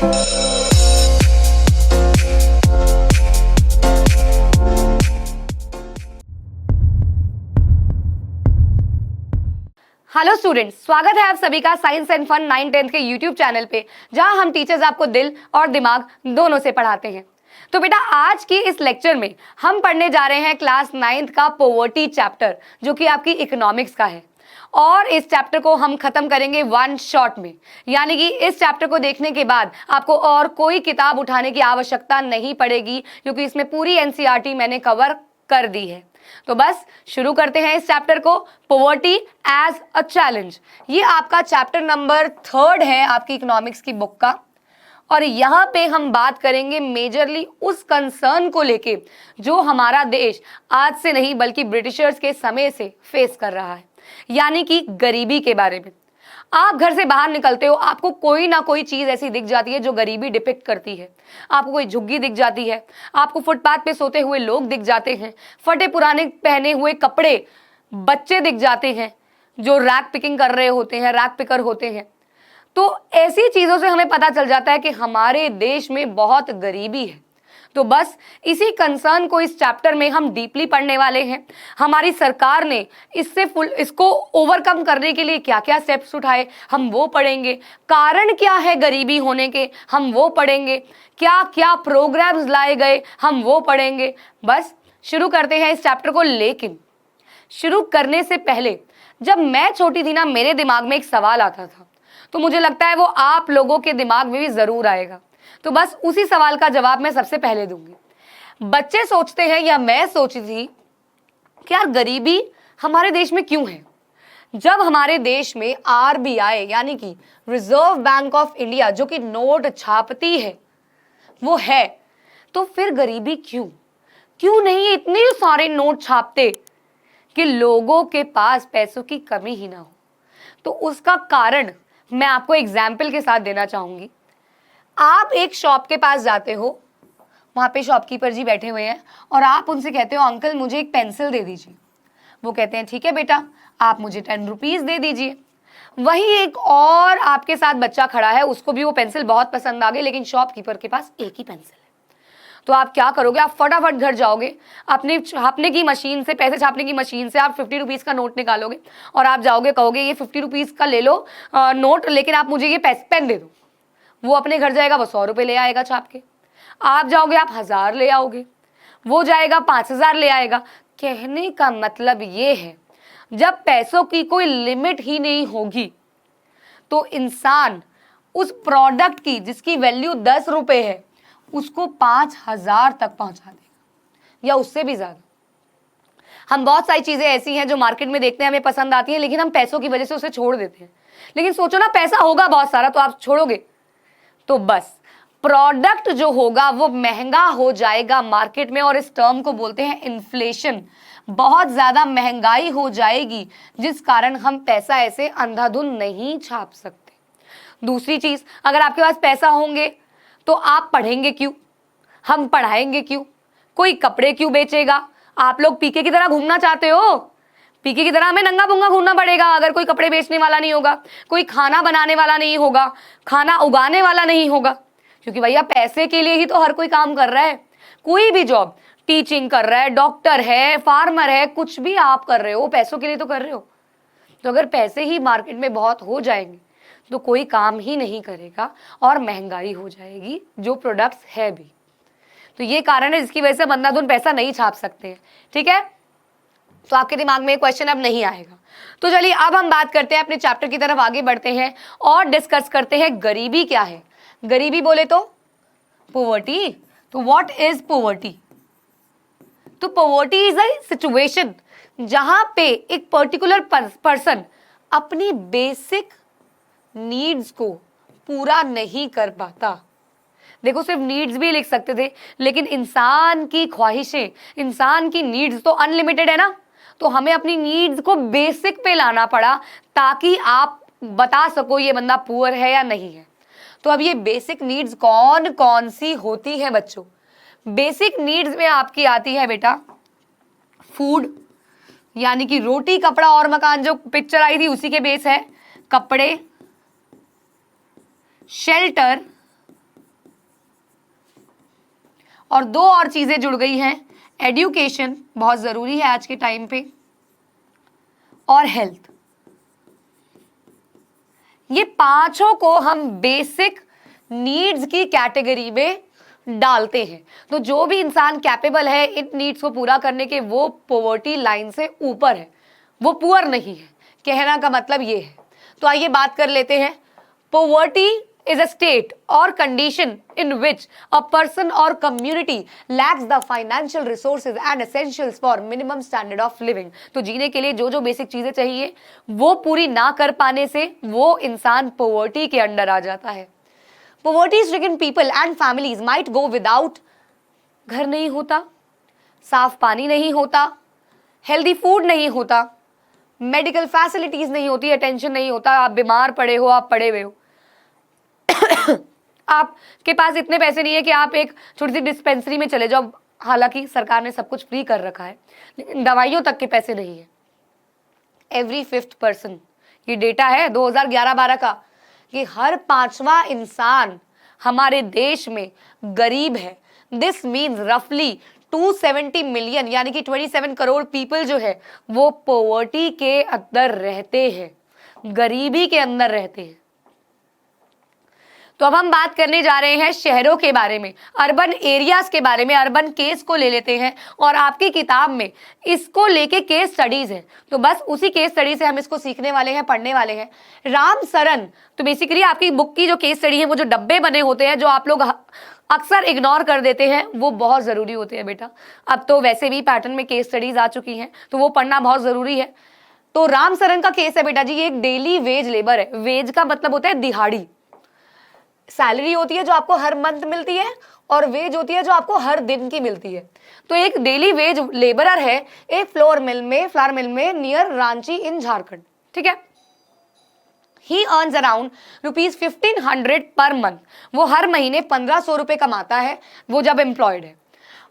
Hello students, स्वागत है आप सभी का साइंस एंड फन 9-10 के यूट्यूब चैनल पे, जहां हम टीचर्स आपको दिल और दिमाग दोनों से पढ़ाते हैं। तो बेटा, आज की इस लेक्चर में हम पढ़ने जा रहे हैं क्लास 9th का पॉवर्टी चैप्टर, जो कि आपकी इकोनॉमिक्स का है। और इस चैप्टर को हम खत्म करेंगे वन शॉट में, यानी कि इस चैप्टर को देखने के बाद आपको और कोई किताब उठाने की आवश्यकता नहीं पड़ेगी, क्योंकि इसमें पूरी एनसीईआरटी मैंने कवर कर दी है। तो बस शुरू करते हैं इस चैप्टर को, पॉवर्टी एज अ चैलेंज। ये आपका चैप्टर नंबर 3 है आपकी इकोनॉमिक्स की बुक का। और यहाँ पे हम बात करेंगे मेजरली उस कंसर्न को लेके जो हमारा देश आज से नहीं बल्कि ब्रिटिशर्स के समय से फेस कर रहा है, यानी कि गरीबी के बारे में। आप घर से बाहर निकलते हो, आपको कोई ना कोई चीज ऐसी दिख जाती है जो गरीबी डिपिक्ट करती है। आपको कोई झुग्गी दिख जाती है, आपको फुटपाथ पे सोते हुए लोग दिख जाते हैं, फटे पुराने पहने हुए कपड़े बच्चे दिख जाते हैं जो रैक पिकिंग कर रहे होते हैं, रैक पिकर होते हैं। तो ऐसी चीजों से हमें पता चल जाता है कि हमारे देश में बहुत गरीबी है। तो बस इसी कंसर्न को इस चैप्टर में हम डीपली पढ़ने वाले हैं। हमारी सरकार ने इसको ओवरकम करने के लिए क्या क्या स्टेप्स उठाए, हम वो पढ़ेंगे। कारण क्या है गरीबी होने के, हम वो पढ़ेंगे। क्या क्या प्रोग्राम्स लाए गए, हम वो पढ़ेंगे। बस शुरू करते हैं इस चैप्टर को। लेकिन शुरू करने से पहले, जब मैं छोटी थी ना, मेरे दिमाग में एक सवाल आता था, तो मुझे लगता है वो आप लोगों के दिमाग में भी जरूर आएगा। तो बस उसी सवाल का जवाब मैं सबसे पहले दूंगी। बच्चे सोचते हैं, या मैं सोची थी कि यार गरीबी हमारे देश में क्यों है। जब हमारे देश में आरबीआई यानी कि रिजर्व बैंक ऑफ इंडिया, जो कि नोट छापती है, वो है, तो फिर गरीबी क्यों नहीं इतने सारे नोट छापते कि लोगों के पास पैसों की कमी ही ना हो। तो उसका कारण मैं आपको एग्जाम्पल के साथ देना चाहूंगी। आप एक शॉप के पास जाते हो, वहां पे शॉपकीपर जी बैठे हुए हैं, और आप उनसे कहते हो अंकल मुझे एक पेंसिल दे दीजिए। वो कहते हैं ठीक है बेटा, आप मुझे 10 रुपीज दे दीजिए। वही एक और आपके साथ बच्चा खड़ा है, उसको भी वो पेंसिल बहुत पसंद आ गई, लेकिन शॉपकीपर के पास एक ही पेंसिल है। तो आप क्या करोगे, आप फटाफट घर जाओगे, अपने छापने की मशीन से, पैसे छापने की मशीन से आप 50 रुपीज का नोट निकालोगे, और आप जाओगे, कहोगे ये 50 रुपीज का ले लो नोट, लेकिन आप मुझे ये पेन दे दो। वो अपने घर जाएगा, वो 100 रुपये ले आएगा छाप के। आप जाओगे, आप 1000 ले आओगे, वो जाएगा 5000 ले आएगा। कहने का मतलब ये है, जब पैसों की कोई लिमिट ही नहीं होगी, तो इंसान उस प्रोडक्ट की जिसकी वैल्यू 10 रुपये है, उसको 5000 तक पहुंचा देगा, या उससे भी ज्यादा। हम बहुत सारी चीजें ऐसी हैं जो मार्केट में देखते हैं, हमें पसंद आती है, लेकिन हम पैसों की वजह से उसे छोड़ देते हैं। लेकिन सोचो ना, पैसा होगा बहुत सारा तो आप छोड़ोगे? तो बस प्रोडक्ट जो होगा वो महंगा हो जाएगा मार्केट में, और इस टर्म को बोलते हैं इन्फ्लेशन। बहुत ज्यादा महंगाई हो जाएगी, जिस कारण हम पैसा ऐसे अंधाधुंध नहीं छाप सकते। दूसरी चीज, अगर आपके पास पैसा होंगे तो आप पढ़ेंगे क्यों, हम पढ़ाएंगे क्यों, कोई कपड़े क्यों बेचेगा। आप लोग पीके की तरह घूमना चाहते हो, पीके की तरह हमें नंगा पुंगा घूमना पड़ेगा अगर कोई कपड़े बेचने वाला नहीं होगा, कोई खाना बनाने वाला नहीं होगा, खाना उगाने वाला नहीं होगा। क्योंकि भैया पैसे के लिए ही तो हर कोई काम कर रहा है। कोई भी जॉब, टीचिंग कर रहा है, डॉक्टर है, फार्मर है, कुछ भी आप कर रहे हो पैसों के लिए तो कर रहे हो। तो अगर पैसे ही मार्केट में बहुत हो जाएंगे तो कोई काम ही नहीं करेगा, और महंगाई हो जाएगी जो प्रोडक्ट्स है भी। तो ये कारण है जिसकी वजह से हम अंधाधुंध पैसा नहीं छाप सकते हैं। ठीक है, तो आपके दिमाग में क्वेश्चन अब नहीं आएगा। तो चलिए अब हम बात करते हैं, अपने चैप्टर की तरफ आगे बढ़ते हैं और डिस्कस करते हैं गरीबी क्या है। गरीबी बोले तो पॉवर्टी। तो व्हाट इज पॉवर्टी? तो पॉवर्टी इज अ सिचुएशन जहां पे एक पर्टिकुलर पर्सन अपनी बेसिक नीड्स को पूरा नहीं कर पाता। देखो, सिर्फ नीड्स भी लिख सकते थे, लेकिन इंसान की ख्वाहिशें, इंसान की नीड्स तो अनलिमिटेड है ना। तो हमें अपनी नीड्स को बेसिक पे लाना पड़ा, ताकि आप बता सको ये बंदा पुअर है या नहीं है। तो अब ये बेसिक नीड्स कौन कौन सी होती है बच्चों? बेसिक नीड्स में आपकी आती है बेटा फूड, यानी कि रोटी कपड़ा और मकान, जो पिक्चर आई थी उसी के बेस है। कपड़े, शेल्टर, और दो और चीजें जुड़ गई हैं, एजुकेशन बहुत जरूरी है आज के टाइम पे, और हेल्थ। ये पांचों को हम बेसिक नीड्स की कैटेगरी में डालते हैं। तो जो भी इंसान कैपेबल है इन नीड्स को पूरा करने के, वो पॉवर्टी लाइन से ऊपर है, वो पुअर नहीं है। कहना का मतलब ये है। तो आइए बात कर लेते हैं। Poverty is a state or condition in which a person or community lacks the financial resources and essentials for minimum standard of living। तो जीने के लिए जो जो बेसिक चीजें चाहिए वो पूरी ना कर पाने से वो इंसान पॉवर्टी के अंडर आ जाता है। Poverty stricken people and families might go without, घर नहीं होता, साफ पानी नहीं होता, हेल्दी फूड नहीं होता, मेडिकल फैसिलिटीज नहीं होती, अटेंशन नहीं होता, आप बीमार पड़े हो, आप पड़े हुए हो, आपके पास इतने पैसे नहीं है कि आप एक छोटी सी डिस्पेंसरी में चले जाओ, हालांकि सरकार ने सब कुछ फ्री कर रखा है, लेकिन दवाइयों तक के पैसे नहीं है। एवरी 5th पर्सन, ये डेटा है 2011-12 का, कि हर 5वां इंसान हमारे देश में गरीब है। दिस मीन्स रफली 270 मिलियन यानी कि 27 करोड़ पीपल जो है वो पॉवर्टी के अंदर रहते हैं, गरीबी के अंदर रहते हैं। तो अब हम बात करने जा रहे हैं शहरों के बारे में, अर्बन एरियाज के बारे में। अर्बन केस को ले लेते हैं और आपकी किताब में इसको लेके केस स्टडीज है, तो बस उसी केस स्टडी से हम इसको सीखने वाले हैं, पढ़ने वाले हैं। राम सरन, तो बेसिकली आपकी बुक की जो केस स्टडी है, वो जो डब्बे बने होते हैं जो आप लोग अक्सर इग्नोर कर देते हैं, वो बहुत जरूरी होते हैं बेटा। अब तो वैसे भी पैटर्न में केस स्टडीज आ चुकी हैं, तो वो पढ़ना बहुत जरूरी है। तो राम सरन का केस है बेटा जी, ये एक डेली वेज लेबर है। वेज का मतलब होता है दिहाड़ी। सैलरी होती है जो आपको हर मंथ मिलती है, और वेज होती है जो आपको हर दिन की मिलती है। तो एक डेली वेज लेबरर है एक फ्लोर मिल में नियर रांची इन झारखंड, ठीक है। ही अर्न्स अराउंड ₹1500 पर मंथ। वो हर महीने 1500 रुपए कमाता है, वो जब एम्प्लॉयड है।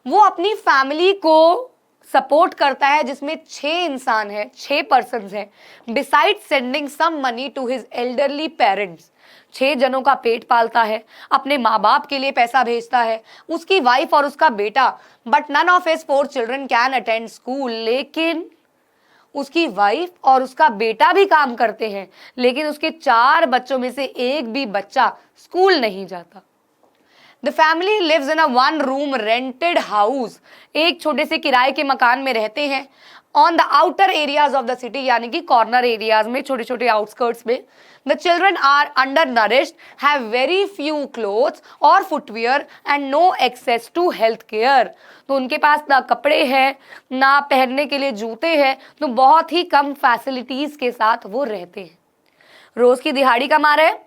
वो अपनी फैमिली को सपोर्ट करता है जिसमें 6 इंसान है, 6 पर्सन है, beside sending some money to his elderly parents. 6 जनों का पेट पालता है, अपने माँ बाप के लिए पैसा भेजता है, उसकी वाइफ और उसका बेटा। But none of his 4 children can attend school. लेकिन उसकी वाइफ और उसका बेटा भी काम करते हैं, लेकिन उसके 4 बच्चों में से एक भी बच्चा स्कूल नहीं जाता। The family lives in a 1-room rented house। एक छोटे से किराए के मकान में रहते हैं। On the outer areas of the city, यानी कि कॉर्नर एरियाज में, छोटे छोटे आउटस्कर्ट्स में। The children are undernourished, have very few clothes or footwear and no access to health care। तो उनके पास ना कपड़े हैं, ना पहनने के लिए जूते हैं, तो बहुत ही कम फैसिलिटीज के साथ वो रहते हैं। रोज की दिहाड़ी कमा रहे हैं,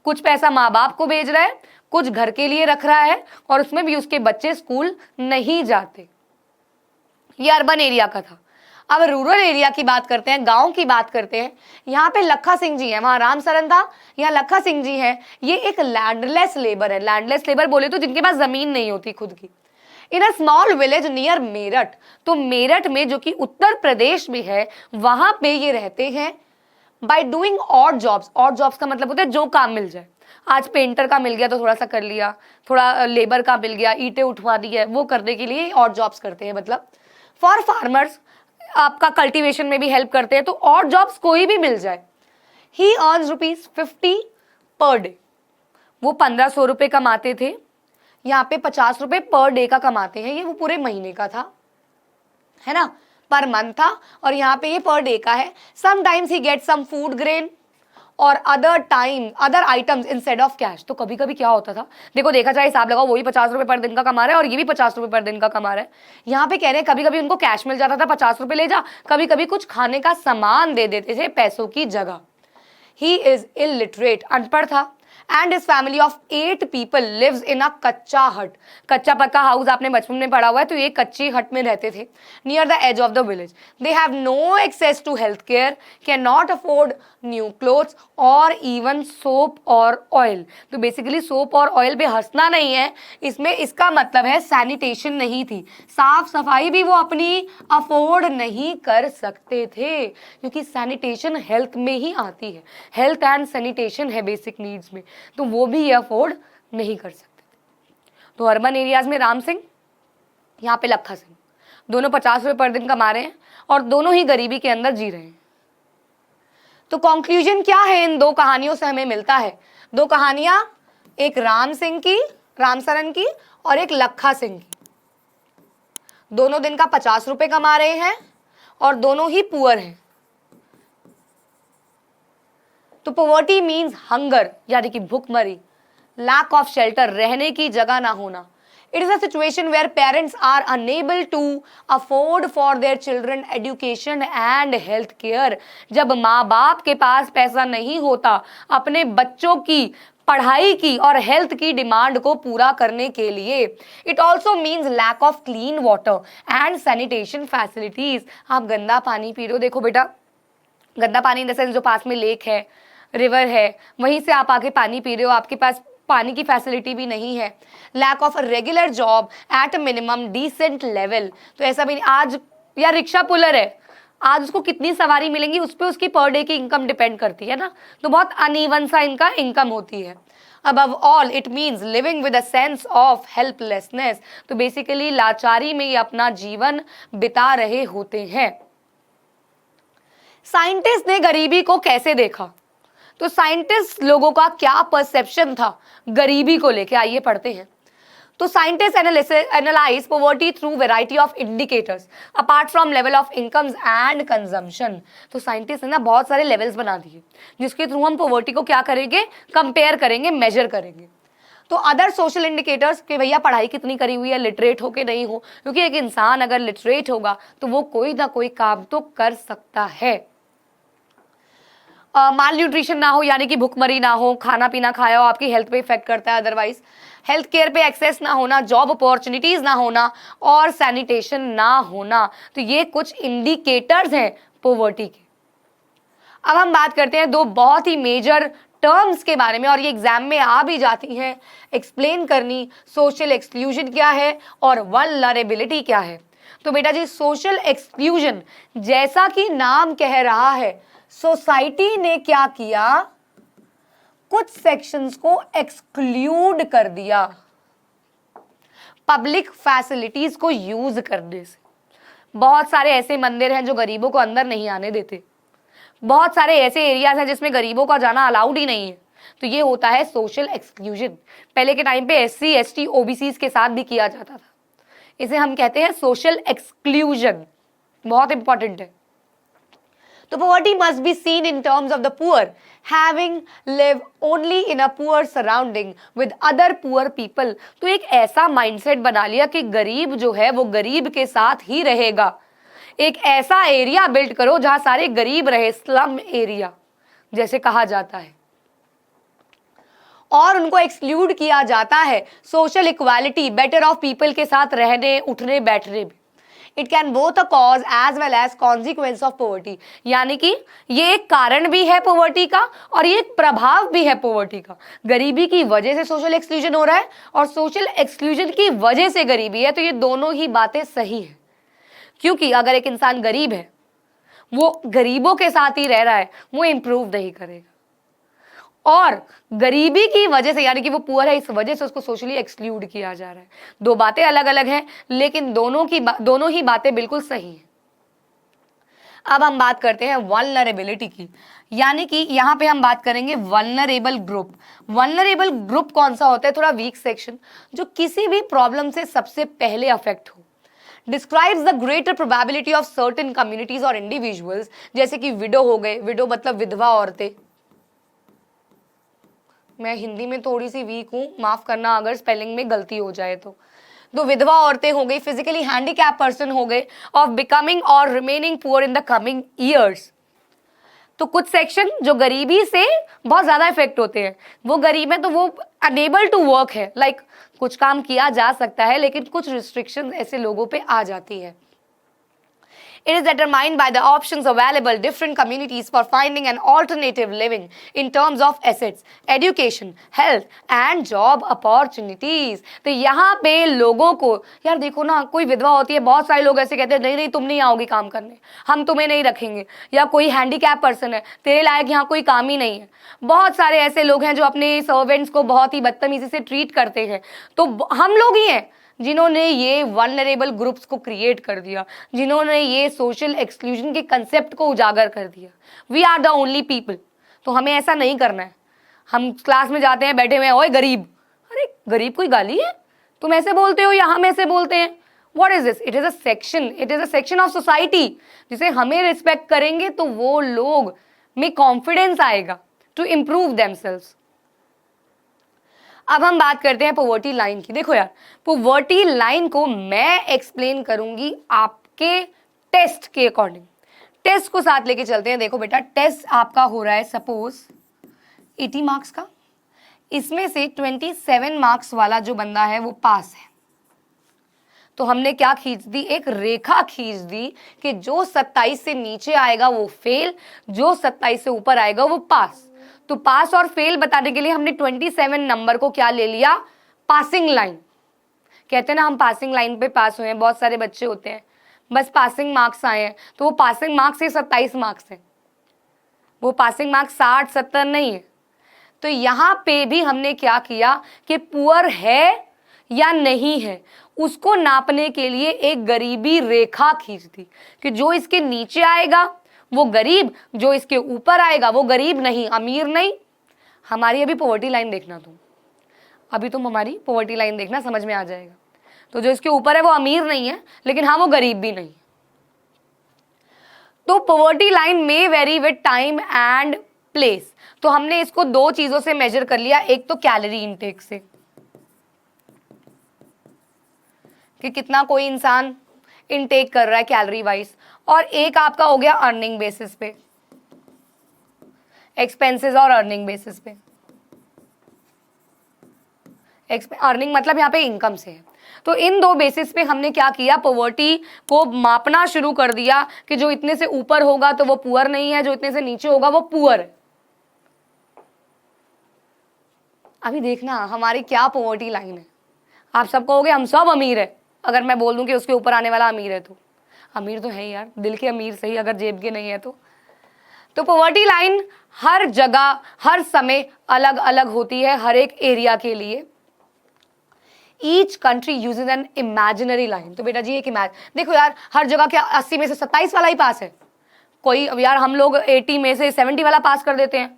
कुछ पैसा माँ बाप को भेज रहा है, कुछ घर के लिए रख रहा है, और उसमें भी उसके बच्चे स्कूल नहीं जाते। ये अर्बन एरिया का था। अब रूरल एरिया की बात करते हैं, गांव की बात करते हैं। यहाँ पे लखा सिंह जी है, वहां राम सरन था, यहाँ लखा सिंह जी है। ये एक लैंडलेस लेबर है। लैंडलेस लेबर बोले तो जिनके पास जमीन नहीं होती खुद की। In a small village near Meerut. तो मेरठ में, जो कि उत्तर प्रदेश में है, वहां पे ये रहते हैं by doing odd jobs. Odd jobs का मतलब होता है जो काम मिल जाए। आज पेंटर का मिल गया तो थोड़ा सा कर लिया, थोड़ा लेबर का मिल गया, ईंटें उठवा दी है, वो करने के लिए ऑड जॉब्स करते हैं। मतलब फॉर फार्मर्स, आपका कल्टीवेशन में भी हेल्प करते हैं, तो ऑड जॉब्स कोई भी मिल जाए। ही अर्न्स ₹50 पर डे। वो 1500 रुपये कमाते थे, यहाँ पे 50 रुपये पर डे का कमाते हैं। ये वो पूरे महीने का था, है ना, पर मंथ था, और यहाँ पे ये पर डे का है। Sometimes he get some food grain और other items instead of cash. तो कभी कभी क्या होता था, देखो देखा जाए हिसाब लगाओ, वही 50 रुपये पर दिन का कमा रहा है और ये भी 50 रुपये पर दिन का कमा रहा है। यहाँ पे कह रहे हैं कभी कभी उनको कैश मिल जाता था, 50 रुपये ले जा, कभी कभी कुछ खाने का सामान दे देते थे पैसों की जगह। ही इज इलिटरेट, अनपढ़ था, and his family of 8 people lives in a कच्चा हट। कच्चा पक्का हाउस आपने बचपन में पढ़ा हुआ है, तो ये कच्ची हट में रहते थे, near the edge of the village. They have no access to health care, can not afford new clothes और इवन सोप और ऑयल। तो बेसिकली सोप और ऑयल पे हंसना नहीं है इसमें, इसका मतलब है सैनिटेशन नहीं थी, साफ सफाई भी वो अपनी अफोर्ड नहीं कर सकते थे, क्योंकि सैनिटेशन हेल्थ में ही आती है। हेल्थ एंड सैनिटेशन है बेसिक नीड्स में, तो वो भी ये अफोर्ड नहीं कर सकते। तो अर्बन एरियाज में राम सिंह, यहाँ पे लखा सिंह, दोनों 50 रुपये पर दिन कमा रहे हैं और दोनों ही गरीबी के अंदर जी रहे हैं। तो कंक्लूजन क्या है इन दो कहानियों से हमें मिलता है? दो कहानियां, एक राम सिंह की, राम सरन की, और एक लखा सिंह की। दोनों दिन का 50 रुपये कमा रहे हैं और दोनों ही पुअर हैं। तो पॉवर्टी मीन्स हंगर, यानी कि भूखमरी, लैक ऑफ शेल्टर, रहने की जगह ना होना। It is a situation where parents are unable to afford for their children education and health care। जब माँ बाप के पास पैसा नहीं होता अपने बच्चों की पढ़ाई की और हेल्थ की डिमांड को पूरा करने के लिए। It also means lack of clean water and sanitation facilities. आप गंदा पानी पी रहे हो, देखो बेटा, गंदा पानी इन द सेंस जो पास में लेक है, रिवर है, वहीं से आप आके पानी पी रहे हो, आपके पास पानी की फैसिलिटी भी नहीं है। Lack of a regular job at minimum decent level. तो ऐसा भी नहीं, आज या रिक्शा पुलर है, आज उसको कितनी सवारी मिलेंगी उस पर उसकी पर डे की इनकम डिपेंड करती है ना। तो बहुत अनइवन सा इनका इनकम होती है। Above all it means living with a sense of helplessness. तो बेसिकली लाचारी में ये अपना जीवन बिता रहे होते हैं। साइंटिस्ट ने गरीबी को कैसे देखा? तो साइंटिस्ट लोगों का क्या परसेप्शन था गरीबी को लेके, आइए पढ़ते हैं। तो scientist analyse poverty through variety of indicators apart from level of incomes and consumption. तो साइंटिस्ट ने ना बहुत सारे लेवल्स बना दिए जिसके थ्रू हम पॉवर्टी को क्या करेंगे, कंपेयर करेंगे, मेजर करेंगे। तो अदर सोशल इंडिकेटर्स कि भैया पढ़ाई कितनी करी हुई है, लिटरेट हो के नहीं हो, क्योंकि एक इंसान अगर लिटरेट होगा तो वो कोई ना कोई काम तो कर सकता है। माल न्यूट्रिशन ना हो, यानी कि भूखमरी ना हो, खाना पीना खाया हो, आपकी हेल्थ पे इफेक्ट करता है, अदरवाइज हेल्थ केयर पे एक्सेस ना होना, जॉब अपॉर्चुनिटीज ना होना और सैनिटेशन ना होना। तो ये कुछ इंडिकेटर्स हैं पॉवर्टी के। अब हम बात करते हैं दो बहुत ही मेजर टर्म्स के बारे में, और ये एग्जाम में आ भी जाती हैं एक्सप्लेन करनी। सोशल एक्सक्लूजन क्या है और वल्नरेबिलिटी क्या है? तो बेटा जी, सोशल एक्सक्लूजन जैसा कि नाम कह रहा है, सोसाइटी ने क्या किया, कुछ सेक्शंस को एक्सक्लूड कर दिया पब्लिक फैसिलिटीज को यूज करने से। बहुत सारे ऐसे मंदिर हैं जो गरीबों को अंदर नहीं आने देते, बहुत सारे ऐसे एरियाज हैं जिसमें गरीबों का जाना अलाउड ही नहीं है। तो ये होता है सोशल एक्सक्लूजन। पहले के टाइम पे SC ST OBCs के साथ भी किया जाता था, इसे हम कहते हैं सोशल एक्सक्लूजन। बहुत इंपॉर्टेंट है। तो poverty must be seen in terms of the poor having live only in a poor surrounding with other poor people। तो एक ऐसा माइंडसेट बना लिया कि गरीब जो है वो गरीब के साथ ही रहेगा। एक ऐसा एरिया बिल्ड करो जहां सारे गरीब रहे, स्लम एरिया जैसे कहा जाता है, और उनको एक्सक्लूड किया जाता है social equality, better off people के साथ रहने उठने बैठने में। It can both a cause as well as consequence of poverty. यानी कि ये एक कारण भी है पॉवर्टी का और ये एक प्रभाव भी है पॉवर्टी का। गरीबी की वजह से सोशल एक्सक्लूजन हो रहा है और सोशल एक्सक्लूजन की वजह से गरीबी है। तो ये दोनों ही बातें सही है, क्योंकि अगर एक इंसान गरीब है, वो गरीबों के साथ ही रह रहा है, वो इंप्रूव नहीं करेगा। और गरीबी की वजह से, यानी कि वो पुअर है, इस वजह से उसको सोशली एक्सक्लूड किया जा रहा है। दो बातें अलग अलग हैं, लेकिन दोनों ही बातें बिल्कुल सही हैं। अब हम बात करते हैं वल्नरेबिलिटी की, यानी कि यहाँ पे हम बात करेंगे वल्नरेबल ग्रुप। वल्नरेबल ग्रुप कौन सा होता है? थोड़ा वीक सेक्शन, जो किसी भी प्रॉब्लम से सबसे पहले अफेक्ट हो। Describes the greater probability of certain communities और इंडिविजुअल्स, जैसे कि विडो हो गए, विडो मतलब विधवा औरतें। मैं हिंदी में थोड़ी सी वीक हूँ, माफ करना अगर स्पेलिंग में गलती हो जाए तो विधवा औरतें हो गई, फिजिकली हैंडीकैप पर्सन हो गए, ऑफ बिकमिंग और remaining poor in the coming years. तो कुछ सेक्शन जो गरीबी से बहुत ज्यादा इफेक्ट होते हैं, वो गरीब है तो वो अनेबल टू वर्क है, लाइक कुछ काम किया जा सकता है लेकिन कुछ रिस्ट्रिक्शन ऐसे लोगों पे आ जाती है। It is determined by the options available different communities for finding an alternative living in terms of assets, education, health and job opportunities। तो यहाँ पे लोगों को, यार देखो ना, कोई विधवा होती है, बहुत सारे लोग ऐसे कहते हैं नहीं नहीं तुम नहीं आओगी काम करने, हम तुम्हें नहीं रखेंगे, या कोई हैंडीकैप पर्सन है, तेरे लायक यहाँ कोई काम ही नहीं है। बहुत सारे ऐसे लोग हैं जो अपने सर्वेंट्स को बहुत ही बदतमीजी से ट्रीट करते हैं। तो हम लोग ही हैं जिन्होंने ये वल्नरेबल ग्रुप्स को क्रिएट कर दिया, जिन्होंने ये सोशल एक्सक्लूजन के कंसेप्ट को उजागर कर दिया। We are the only people. तो हमें ऐसा नहीं करना है। हम क्लास में जाते हैं, बैठे हुए हैं, ओए गरीब, अरे गरीब कोई गाली है? तुम ऐसे बोलते हो या हम ऐसे बोलते हैं? What is this? It is a section. It is a section of society. जिसे हमें रिस्पेक्ट करेंगे तो वो लोग में कॉन्फिडेंस आएगा टू इम्प्रूव देमसेल्व्स। अब हम बात करते हैं पॉवर्टी लाइन की। देखो यार, पॉवर्टी लाइन को मैं एक्सप्लेन करूंगी आपके टेस्ट के अकॉर्डिंग। टेस्ट को साथ लेके चलते हैं। देखो बेटा, टेस्ट आपका हो रहा है सपोज 80 मार्क्स का। इसमें से 27 मार्क्स वाला जो बंदा है वो पास है। तो हमने क्या खींच दी? एक रेखा खींच दी कि जो 27 से नीचे आएगा वो फेल, जो 27 से ऊपर आएगा वो पास। तो पास और फेल बताने के लिए हमने 27 नंबर को क्या ले लिया? Passing line. कहते हैं ना, हम पासिंग लाइन पे पास हुए हैं। बहुत सारे बच्चे होते हैं बस पासिंग मार्क्स आए हैं, तो वो पासिंग मार्क्स ही 27 मार्क्स है, वो पासिंग मार्क्स 60-70 नहीं है। तो यहाँ पे भी हमने क्या किया कि पुअर है या नहीं है उसको नापने के लिए एक गरीबी रेखा खींच दी कि जो इसके नीचे आएगा वो गरीब, जो इसके ऊपर आएगा वो गरीब नहीं, अमीर नहीं। हमारी अभी पॉवर्टी लाइन देखना तुम, अभी तुम हमारी पॉवर्टी लाइन देखना, समझ में आ जाएगा। तो जो इसके ऊपर है वो अमीर नहीं है, लेकिन हाँ वो गरीब भी नहीं। तो पॉवर्टी लाइन में very with time and place. तो हमने इसको दो चीजों से मेजर कर लिया, एक तो कैलोरी इनटेक से कि कितना कोई इंसान इनटेक कर रहा है कैलोरी वाइज, और एक आपका हो गया अर्निंग बेसिस पे, एक्सपेंसेस और अर्निंग बेसिस पे। अर्निंग मतलब यहाँ पे इनकम से है। तो इन दो बेसिस पे हमने क्या किया? पॉवर्टी को मापना शुरू कर दिया कि जो इतने से ऊपर होगा तो वो पुअर नहीं है, जो इतने से नीचे होगा वो पुअर है। अभी देखना हमारी क्या पॉवर्टी लाइन है। आप सब कहोगे हम सब अमीर है, अगर मैं बोल दूं कि उसके ऊपर आने वाला अमीर है तो अमीर तो है यार, दिल के अमीर सही, अगर जेब के नहीं है तो। पॉवर्टी लाइन हर जगह हर समय अलग अलग होती है, हर एक एरिया के लिए। Each country uses an imaginary line. तो बेटा जी एक देखो यार, हर जगह क्या 80 में से 27 वाला ही पास है? कोई अब यार हम लोग 80 में से 70 वाला पास कर देते हैं,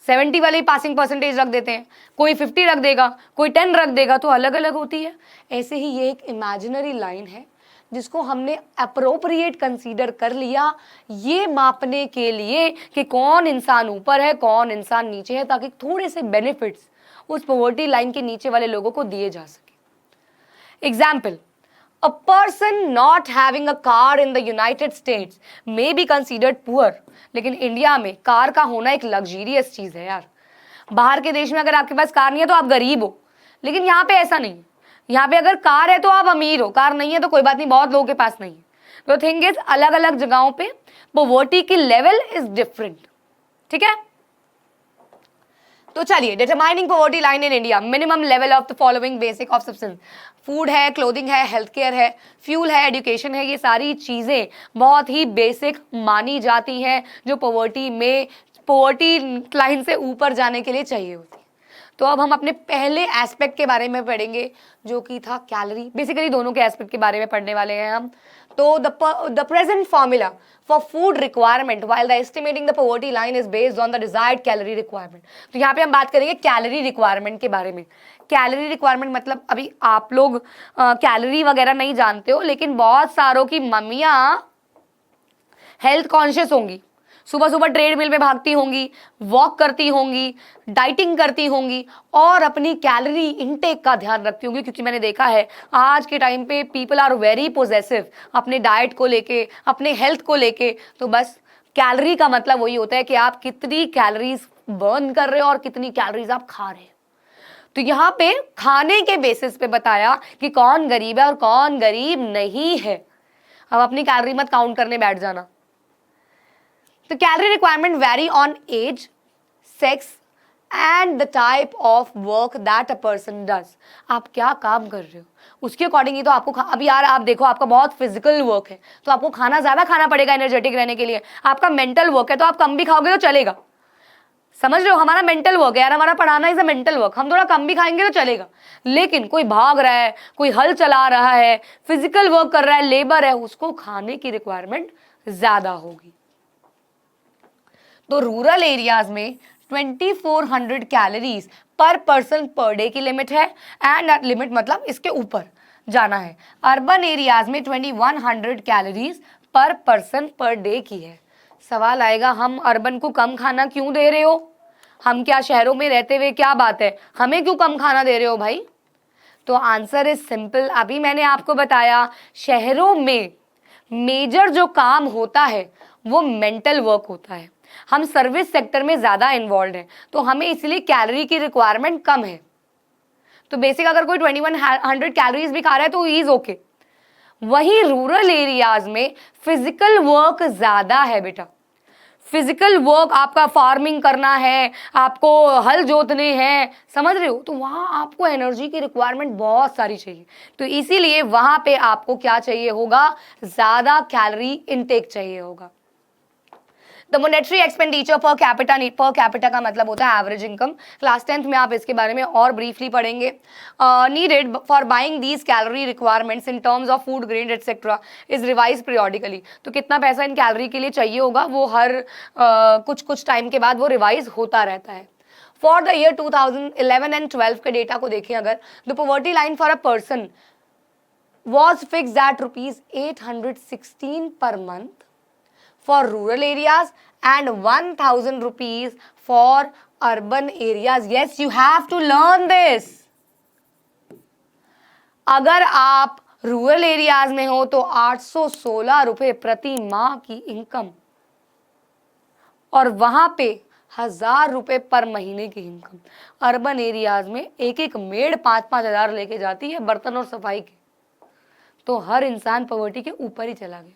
70 वाले पासिंग परसेंटेज रख देते हैं, कोई 50 रख देगा, कोई 10 रख देगा, तो अलग अलग होती है। ऐसे ही ये एक इमेजिनरी लाइन है जिसको हमने अप्रोप्रिएट कंसीडर कर लिया ये मापने के लिए कि कौन इंसान ऊपर है कौन इंसान नीचे है, ताकि थोड़े से बेनिफिट्स उस पॉवर्टी लाइन के नीचे वाले लोगों को दिए जा सके। Example, a person not having a car in the United States may be considered poor। लेकिन इंडिया में कार का होना एक लग्जरियस चीज है यार। बाहर के देश में अगर आपके पास कार नहीं है तो आप गरीब हो, लेकिन यहाँ पे ऐसा नहीं है। यहाँ पे अगर कार है तो आप अमीर हो, कार नहीं है तो कोई बात नहीं, बहुत लोगों के पास नहीं है। तो थिंग इज अलग अलग जगहों पे पॉवर्टी की लेवल इज डिफरेंट। ठीक है, तो चलिए, determining poverty line in India, minimum level of the following basic of substance. Food है, क्लोथिंग है, हेल्थ केयर है, फ्यूल है, एजुकेशन है, ये सारी चीजें बहुत ही बेसिक मानी जाती हैं जो पॉवर्टी में पॉवर्टी लाइन से ऊपर जाने के लिए चाहिए होती है। तो अब हम अपने पहले एस्पेक्ट के बारे में पढ़ेंगे जो कि था कैलोरी। बेसिकली दोनों के एस्पेक्ट के बारे में पढ़ने वाले हैं हम। तो the present formula for food requirement while the estimating the poverty line is based on the desired calorie requirement. तो यहाँ पे हम बात करेंगे कैलोरी रिक्वायरमेंट के बारे में। कैलोरी रिक्वायरमेंट मतलब अभी आप लोग कैलोरी वगैरह नहीं जानते हो, लेकिन बहुत सारों की मम्मियाँ हेल्थ कॉन्शियस होंगी, सुबह सुबह ट्रेडमिल पे भागती होंगी, वॉक करती होंगी, डाइटिंग करती होंगी और अपनी कैलोरी इनटेक का ध्यान रखती होंगी। क्योंकि मैंने देखा है आज के टाइम पे पीपल आर वेरी पोजेसिव अपने डाइट को लेके, अपने हेल्थ को लेके। तो बस कैलोरी का मतलब वही होता है कि आप कितनी कैलोरीज बर्न कर रहे हो और कितनी कैलोरीज आप खा रहे हो। तो यहाँ पे खाने के बेसिस पे बताया कि कौन गरीब है और कौन गरीब नहीं है। अब अपनी कैलोरी मत काउंट करने बैठ जाना। तो calorie requirement very on age, sex and the type of work that a person does. आप क्या काम कर रहे हो उसके अकॉर्डिंग ही तो आपको अब यार आप देखो, आपका बहुत फिजिकल वर्क है तो आपको खाना ज्यादा खाना पड़ेगा एनर्जेटिक रहने के लिए। आपका मेंटल वर्क है तो आप कम भी खाओगे तो चलेगा। समझ रहे हो, हमारा मेंटल वर्क है यार, हमारा पढ़ाना इज अ मेंटल वर्क। हम थोड़ा कम भी खाएंगे तो चलेगा, लेकिन कोई भाग रहा है, कोई हल चला रहा है, फिजिकल वर्क कर रहा है, लेबर है, उसको खाने की रिक्वायरमेंट ज्यादा होगी। तो रूरल एरियाज में 2400 कैलोरीज पर पर्सन पर डे की लिमिट है, एंड दैट लिमिट मतलब इसके ऊपर जाना है। अर्बन एरियाज में 2100 कैलोरीज पर पर्सन पर डे की है। सवाल आएगा, हम अर्बन को कम खाना क्यों दे रहे हो? हम क्या शहरों में रहते हुए क्या बात है, हमें क्यों कम खाना दे रहे हो भाई? तो आंसर इज सिंपल। अभी मैंने आपको बताया, शहरों में मेजर जो काम होता है वो मेंटल वर्क होता है। हम सर्विस सेक्टर में ज्यादा इन्वॉल्व हैं, तो हमें इसलिए कैलोरी की रिक्वायरमेंट कम है। तो बेसिक अगर कोई 2100 कैलोरीज भी खा रहा है तो इज ओके। वहीं रूरल एरियाज में फिजिकल वर्क ज्यादा है बेटा। फिजिकल वर्क, आपका फार्मिंग करना है, आपको हल जोतने हैं, समझ रहे हो, तो वहां आपको एनर्जी की रिक्वायरमेंट बहुत सारी चाहिए। तो इसीलिए वहां पे आपको क्या चाहिए होगा, ज्यादा कैलोरी इनटेक चाहिए होगा। The monetary expenditure per capita का मतलब होता है एवरेज इनकम। क्लास 10th में आप इसके बारे में और ब्रीफली पढ़ेंगे। Needed for buying these calorie requirements in terms of food grain etcetera is revise periodically. तो कितना पैसा इन कैलोरी के लिए चाहिए होगा, वो हर कुछ टाइम के बाद वो रिवाइज होता रहता है। फॉर द ईयर 2011 एंड 12 के डेटा को देखें अगर, the poverty line for a person was fixed at rupees 816 per month for rural areas and 1000 rupees for urban areas. Yes, you have to learn this. अगर आप rural areas में हो तो 816 रुपए प्रति माह की इनकम, और वहां पे 1000 रुपए पर महीने की इनकम। अर्बन एरियाज में एक एक मेड 5-5 हजार लेके जाती है बर्तन और सफाई के। तो हर इंसान पॉवर्टी के ऊपर ही चला गया।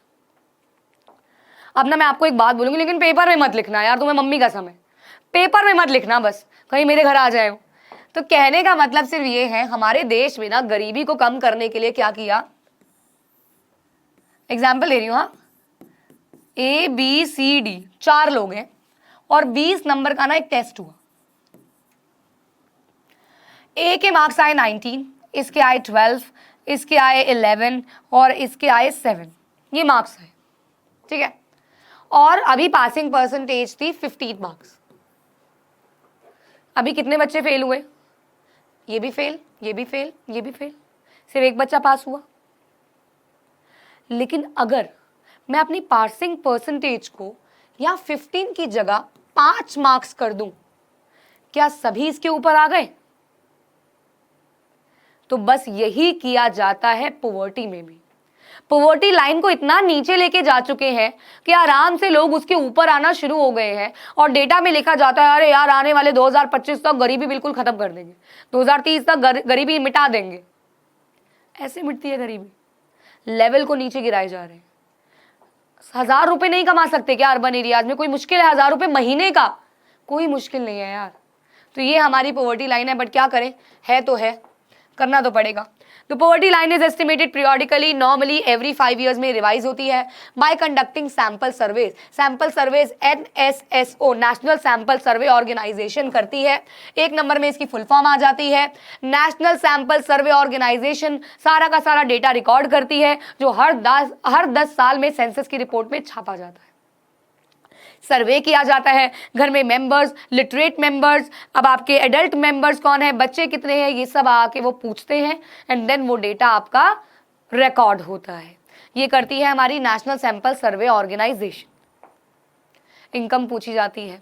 अब ना मैं आपको एक बात बोलूंगी, लेकिन पेपर में मत लिखना यार, तुम्हें मम्मी कसम है, पेपर में मत लिखना, बस कहीं मेरे घर आ जाए। तो कहने का मतलब सिर्फ ये है, हमारे देश में ना गरीबी को कम करने के लिए क्या किया, एग्जाम्पल ले रही हूं, हाँ, ABCD 4 लोग हैं और 20 नंबर का ना एक टेस्ट हुआ। A के मार्क्स आए 19, इसके आए 12, इसके आए 11 और इसके आए 7, ये मार्क्स है, ठीक है। और अभी पासिंग परसेंटेज थी 15 मार्क्स। अभी कितने बच्चे फेल हुए, ये भी फेल, ये भी फेल, ये भी फेल, सिर्फ एक बच्चा पास हुआ। लेकिन अगर मैं अपनी पासिंग परसेंटेज को या 15 की जगह 5 मार्क्स कर दूं, क्या सभी इसके ऊपर आ गए? तो बस यही किया जाता है पॉवर्टी में भी। पॉवर्टी लाइन को इतना नीचे लेके जा चुके हैं कि आराम से लोग उसके ऊपर आना शुरू हो गए हैं, और डेटा में लिखा जाता है, अरे यार आने वाले 2025 तक गरीबी बिल्कुल खत्म कर देंगे, 2030 तक गरीबी मिटा देंगे। ऐसे मिटती है गरीबी, लेवल को नीचे गिराए जा रहे हैं। 1000 रुपए नहीं कमा सकते क्या अर्बन एरियाज में? कोई मुश्किल है 1000 रुपए महीने का? कोई मुश्किल नहीं है यार। तो ये हमारी पॉवर्टी लाइन है, बट क्या करें, है तो है, करना तो पड़ेगा। तो poverty line is estimated periodically, normally every 5 years में रिवाइज होती है by conducting sample surveys. Sample surveys NSSO national sample survey organisation करती है। एक नंबर में इसकी फुल फॉर्म आ जाती है नेशनल सैंपल सर्वे ऑर्गेनाइजेशन। सारा का सारा डेटा रिकॉर्ड करती है, जो हर 10 साल में सेंसस की रिपोर्ट में छापा जाता है। सर्वे किया जाता है, घर में मेंबर्स, लिटरेट मेंबर्स, अब आपके एडल्ट मेंबर्स कौन है, बच्चे कितने हैं, ये सब आके वो पूछते हैं, एंड देन वो डेटा आपका रिकॉर्ड होता है। ये करती है हमारी national sample survey organisation. Income पूछी जाती है।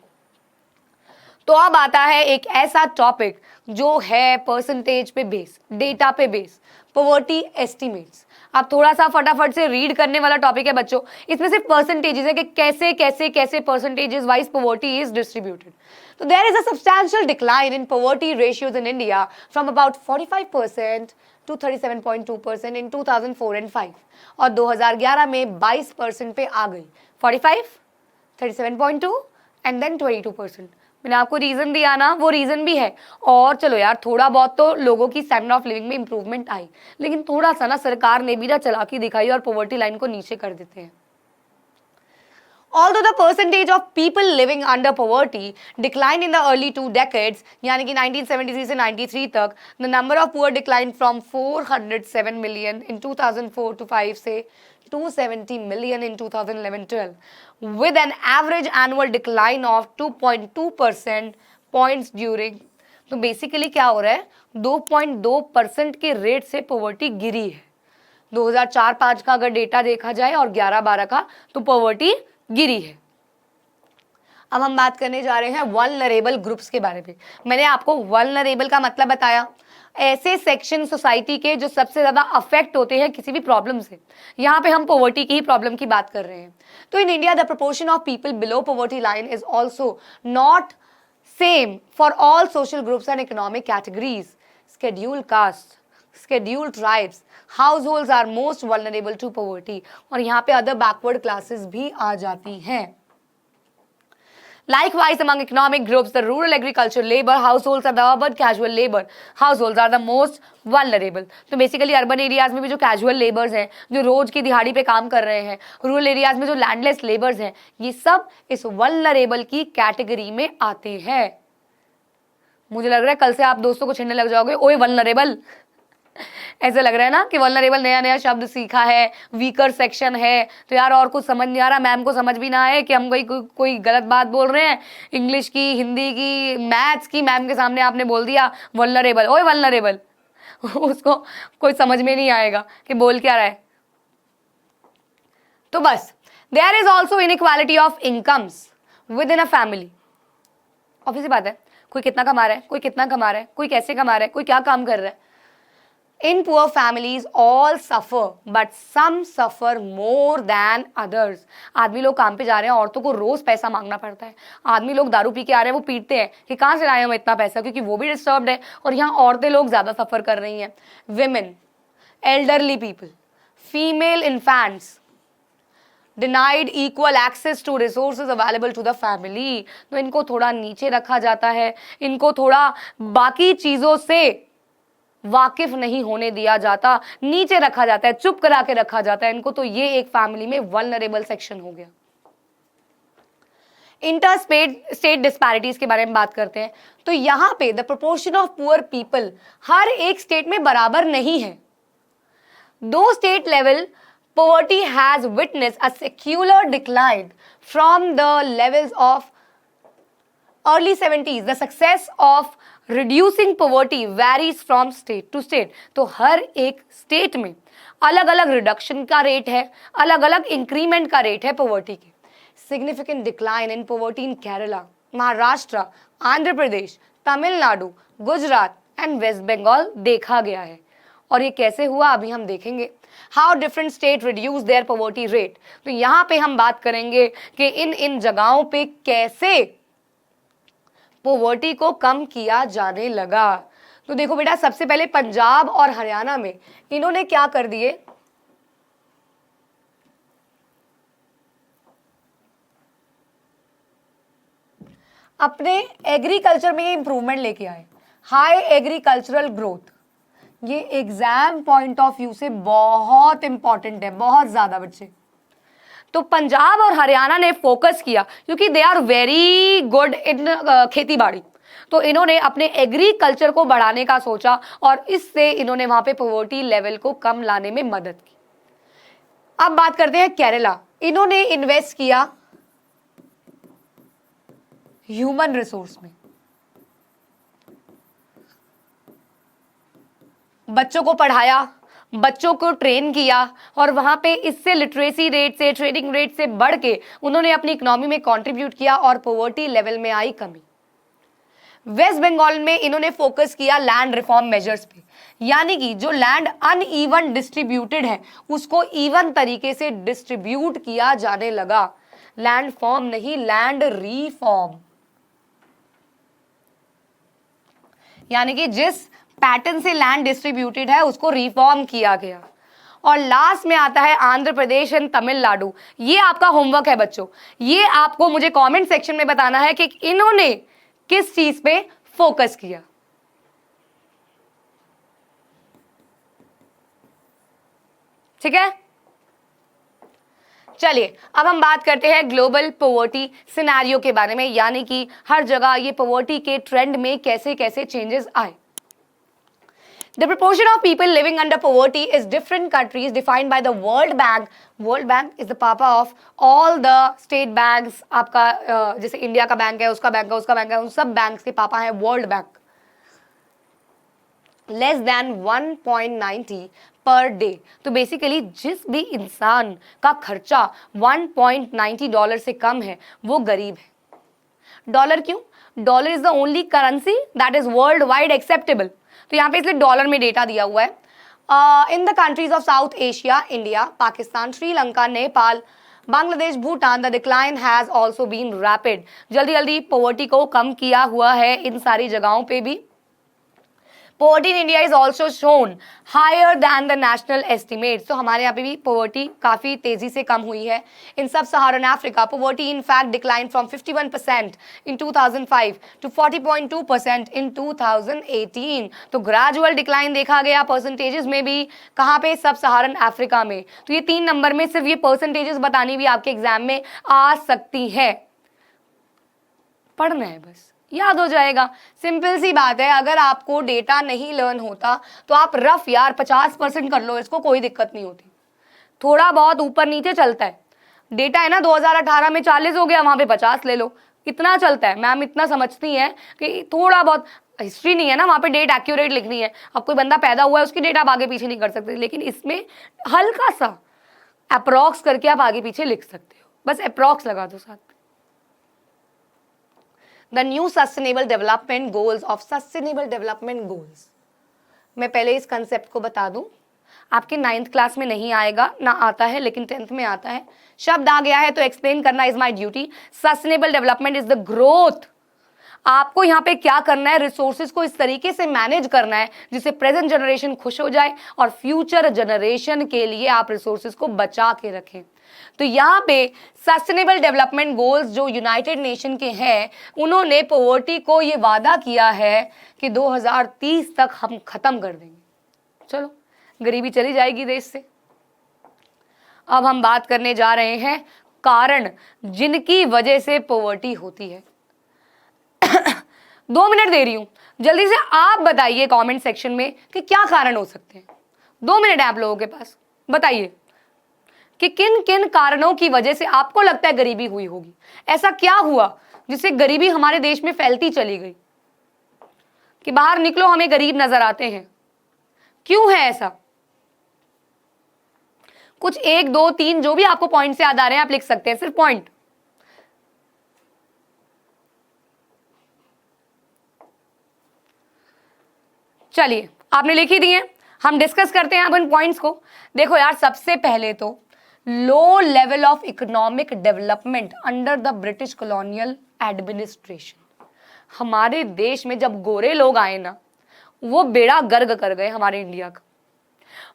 तो अब आता है एक ऐसा टॉपिक जो है परसेंटेज पे बेस, डेटा पे बेस, पॉवर्टी एस्टिमेट्स। आप थोड़ा सा फटाफट से रीड करने वाला टॉपिक है बच्चों। इसमें सिर्फ परसेंटेजेस है कि कैसे कैसे कैसे percentages wise poverty is distributed. तो there is a substantial decline in poverty ratios in India from about 45% to 37.2% in 2004 and 5, और 2011 में 22% पे आ गई। 45, 37.2 एंड देन 22%। मैंने आपको रीजन दिया ना, वो रीजन भी है। और चलो यार, थोड़ा बहुत तो लोगों की स्टैंडर्ड ऑफ लिविंग में इंप्रूवमेंट आई, लेकिन थोड़ा सा ना सरकार ने भी ना चालाकी दिखाई और पॉवर्टी लाइन को नीचे कर देते हैं। Although the percentage of people living under poverty declined in the early 2 decades, यानी कि 1973 से 93 तक, the number of poor declined from 407 million in 2004 to 5 से 270 million in 2011-12, with an average annual decline of 2.2% points during. तो basically क्या हो रहा है, 2.2% के रेट से पॉवर्टी गिरी है 2004-5 का अगर डेटा देखा जाए और 11-12 का, तो पॉवर्टी गिरी है। अब हम बात करने जा रहे हैं वल्नरेबल ग्रुप्स के बारे में। मैंने आपको वल्नरेबल का मतलब बताया, ऐसे सेक्शन सोसाइटी के जो सबसे ज्यादा अफेक्ट होते हैं किसी भी प्रॉब्लम से। यहाँ पे हम पॉवर्टी की ही प्रॉब्लम की बात कर रहे हैं। तो in India the proportion of people below poverty line is also not same for all social groups and economic categories. scheduled caste, scheduled tribes, households are most vulnerable to poverty, और यहाँ पे other backward classes भी आ जाती हैं। Likewise, among economic groups, the rural agriculture labor households and the urban casual labor households are the most vulnerable. तो basically urban areas में भी जो कैजुअल लेबर्स हैं, जो रोज की दिहाड़ी पे काम कर रहे हैं, रूरल एरियाज में जो लैंडलेस लेबर्स हैं, ये सब इस वल्नरेबल की कैटेगरी में आते हैं। मुझे लग रहा है कल से आप दोस्तों को छेड़ने लग जाओगे, ओए वल्नरेबल। ऐसे लग रहा है ना कि वल्नरेबल नया नया शब्द सीखा है, वीकर सेक्शन है, तो यार और कुछ समझ नहीं आ रहा, मैम को समझ भी ना आए कि हम कोई गलत बात बोल रहे हैं, इंग्लिश की, हिंदी की, मैथ्स की, मैम के सामने आपने बोल दिया वल्नरेबल, ओए वल्नरेबल। उसको कोई समझ में नहीं आएगा कि बोल क्या रहा है। तो बस, there is also inequality of incomes within a family. Obvious बात है, कोई कितना कमा रहा है, कोई कितना कमा रहा है, कोई कैसे कमा रहा है, कोई क्या काम कर रहा है। In poor families, all suffer, but some suffer more than others. आदमी लोग काम पे जा रहे हैं, औरतों को रोज पैसा मांगना पड़ता है। आदमी लोग दारू पी के आ रहे हैं, वो पीटते हैं कि कहाँ से लाए हम इतना पैसा, क्योंकि वो भी डिस्टर्ब्ड है, और यहाँ औरतें लोग ज्यादा सफर कर रही हैं। Women, elderly people, female infants, denied equal access to resources available to the family. तो इनको थोड़ा नीचे रखा जाता है, इनको थोड़ा बाकी चीजों से वाकिफ नहीं होने दिया जाता, नीचे रखा जाता है, चुप करा के रखा जाता है इनको। तो ये एक फैमिली में वल्नरेबल सेक्शन हो गया। इंटर स्टेट डिस्पैरिटीज के बारे में बात करते हैं। तो यहां पे the proportion of poor people हर एक स्टेट में बराबर नहीं है। दो state level poverty has witnessed a secular decline from the levels of early 70s. The success of reducing poverty varies from state to state. तो हर एक स्टेट में अलग अलग रिडक्शन का रेट है, अलग अलग इंक्रीमेंट का रेट है पॉवर्टी के। Significant decline in poverty in Kerala, Maharashtra, Andhra Pradesh, Tamil Nadu, Gujarat and west Bengal देखा गया है। और ये कैसे हुआ अभी हम देखेंगे। How different state reduce there poverty rate. तो यहाँ पे हम बात करेंगे कि इन जगहों पे कैसे पॉवर्टी को कम किया जाने लगा। तो देखो बेटा, सबसे पहले पंजाब और हरियाणा में इन्होंने क्या कर दिए, अपने एग्रीकल्चर में इंप्रूवमेंट लेके आए, हाई एग्रीकल्चरल ग्रोथ। ये एग्जाम पॉइंट ऑफ व्यू से बहुत इंपॉर्टेंट है, बहुत ज्यादा बच्चे। तो पंजाब और हरियाणा ने फोकस किया क्योंकि they are very good in खेती बाड़ी, तो इन्होंने अपने एग्रीकल्चर को बढ़ाने का सोचा और इससे इन्होंने वहां पे पॉवर्टी लेवल को कम लाने में मदद की। अब बात करते हैं केरला। इन्होंने इन्वेस्ट किया ह्यूमन रिसोर्स में, बच्चों को पढ़ाया, बच्चों को ट्रेन किया, और वहां पे इससे लिटरेसी रेट से, ट्रेडिंग रेट से बढ़ के उन्होंने अपनी इकोनॉमी में कंट्रीब्यूट किया और पॉवर्टी लेवल में आई कमी। वेस्ट बंगाल में इन्होंने फोकस किया लैंड रिफॉर्म मेजर्स पे, यानी कि जो लैंड अनइवन डिस्ट्रीब्यूटेड है उसको इवन तरीके से डिस्ट्रीब्यूट किया जाने लगा। लैंड फॉर्म नहीं, लैंड रिफॉर्म, यानी कि जिस पैटर्न से लैंड डिस्ट्रीब्यूटेड है उसको रिफॉर्म किया गया। और लास्ट में आता है आंध्र प्रदेश एंड तमिलनाडु। ये आपका होमवर्क है बच्चों, ये आपको मुझे कमेंट सेक्शन में बताना है कि इन्होंने किस चीज पे फोकस किया। ठीक है, चलिए अब हम बात करते हैं ग्लोबल पॉवर्टी सिनेरियो के बारे में, यानी कि हर जगह ये पॉवर्टी के ट्रेंड में कैसे कैसे चेंजेस आए। The proportion of people living under poverty is different countries defined by the World Bank. World Bank is the papa of all the state banks. आपका जैसे इंडिया का बैंक है, उसका बैंक है, उसका बैंक है, उन सब बैंक्स के पापा है world bank. Less than 1.90 per day. तो बेसिकली जिस भी इंसान का खर्चा 1.90 डॉलर से कम है वो गरीब है। डॉलर क्यों? Dollar is the only currency that is world wide acceptable. तो यहाँ पे इसलिए डॉलर में डेटा दिया हुआ है। In the countries of South Asia, India, Pakistan, Sri Lanka, Nepal, Bangladesh, Bhutan, the decline has also been rapid. जल्दी जल्दी पॉवर्टी को कम किया हुआ है इन सारी जगहों पे भी। Poverty in India is also shown higher than the national estimates. तो हमारे यहाँ पे भी poverty काफ़ी तेज़ी से कम हुई है। In sub-Saharan Africa, poverty in fact declined from 51% in 2005 to 40.2% in 2018. तो gradual decline देखा गया percentages में भी। कहाँ पे? Sub-Saharan Africa में। तो ये 3 नंबर में सिर्फ ये percentages बतानी भी आपके एग्जाम में आ सकती है। पढ़ना है बस, याद हो जाएगा। सिंपल सी बात है, अगर आपको डेटा नहीं लर्न होता तो आप रफ यार 50% कर लो, इसको कोई दिक्कत नहीं होती। थोड़ा बहुत ऊपर नीचे चलता है। डेटा है ना 2018 में 40 हो गया, वहां पे 50 ले लो, इतना चलता है। मैम इतना समझती हैं कि थोड़ा बहुत हिस्ट्री नहीं है ना, वहां पे डेट एक्यूरेट लिखनी है। अब कोई बंदा पैदा हुआ है उसकी डेट आप आगे पीछे नहीं कर सकते, लेकिन इसमें हल्का सा अप्रॉक्स करके आप आगे पीछे लिख सकते हो, बस अप्रॉक्स लगा दो साथ। The new sustainable development goals of sustainable development goals। मैं पहले इस कंसेप्ट को बता दूं, आपके 9th क्लास में नहीं आएगा, ना आता है, लेकिन 10th में आता है। शब्द आ गया है तो एक्सप्लेन करना is my duty. Sustainable development is the growth. आपको यहाँ पे क्या करना है, रिसोर्सेज को इस तरीके से मैनेज करना है जिससे प्रेजेंट जनरेशन खुश हो जाए और फ्यूचर जनरेशन के लिए आप रिसोर्सेज को बचा के रखें। तो यहाँ पे सस्टेनेबल डेवलपमेंट गोल्स जो यूनाइटेड नेशन के हैं, उन्होंने पॉवर्टी को ये वादा किया है कि 2030 तक हम खत्म कर देंगे। चलो, गरीबी चली जाएगी देश से। अब हम बात करने जा रहे हैं कारण जिनकी वजह से पॉवर्टी होती है। 2 मिनट दे रही हूं, जल्दी से आप बताइए कमेंट सेक्शन में कि क्या कारण हो सकते हैं। 2 मिनट है आप लोगों के पास, बताइए कि किन किन कारणों की वजह से आपको लगता है गरीबी हुई होगी। ऐसा क्या हुआ जिससे गरीबी हमारे देश में फैलती चली गई कि बाहर निकलो हमें गरीब नजर आते हैं? क्यों है ऐसा? कुछ 1 2 3 जो भी आपको पॉइंट से याद आ रहे हैं आप लिख सकते हैं, सिर्फ पॉइंट। चलिए, आपने लिख ही दिए, हम डिस्कस करते हैं अब इन पॉइंट्स को। देखो यार, सबसे पहले तो low level of economic development under the British colonial administration. हमारे देश में जब गोरे लोग आए ना, वो बेड़ा गर्क कर गए हमारे इंडिया का।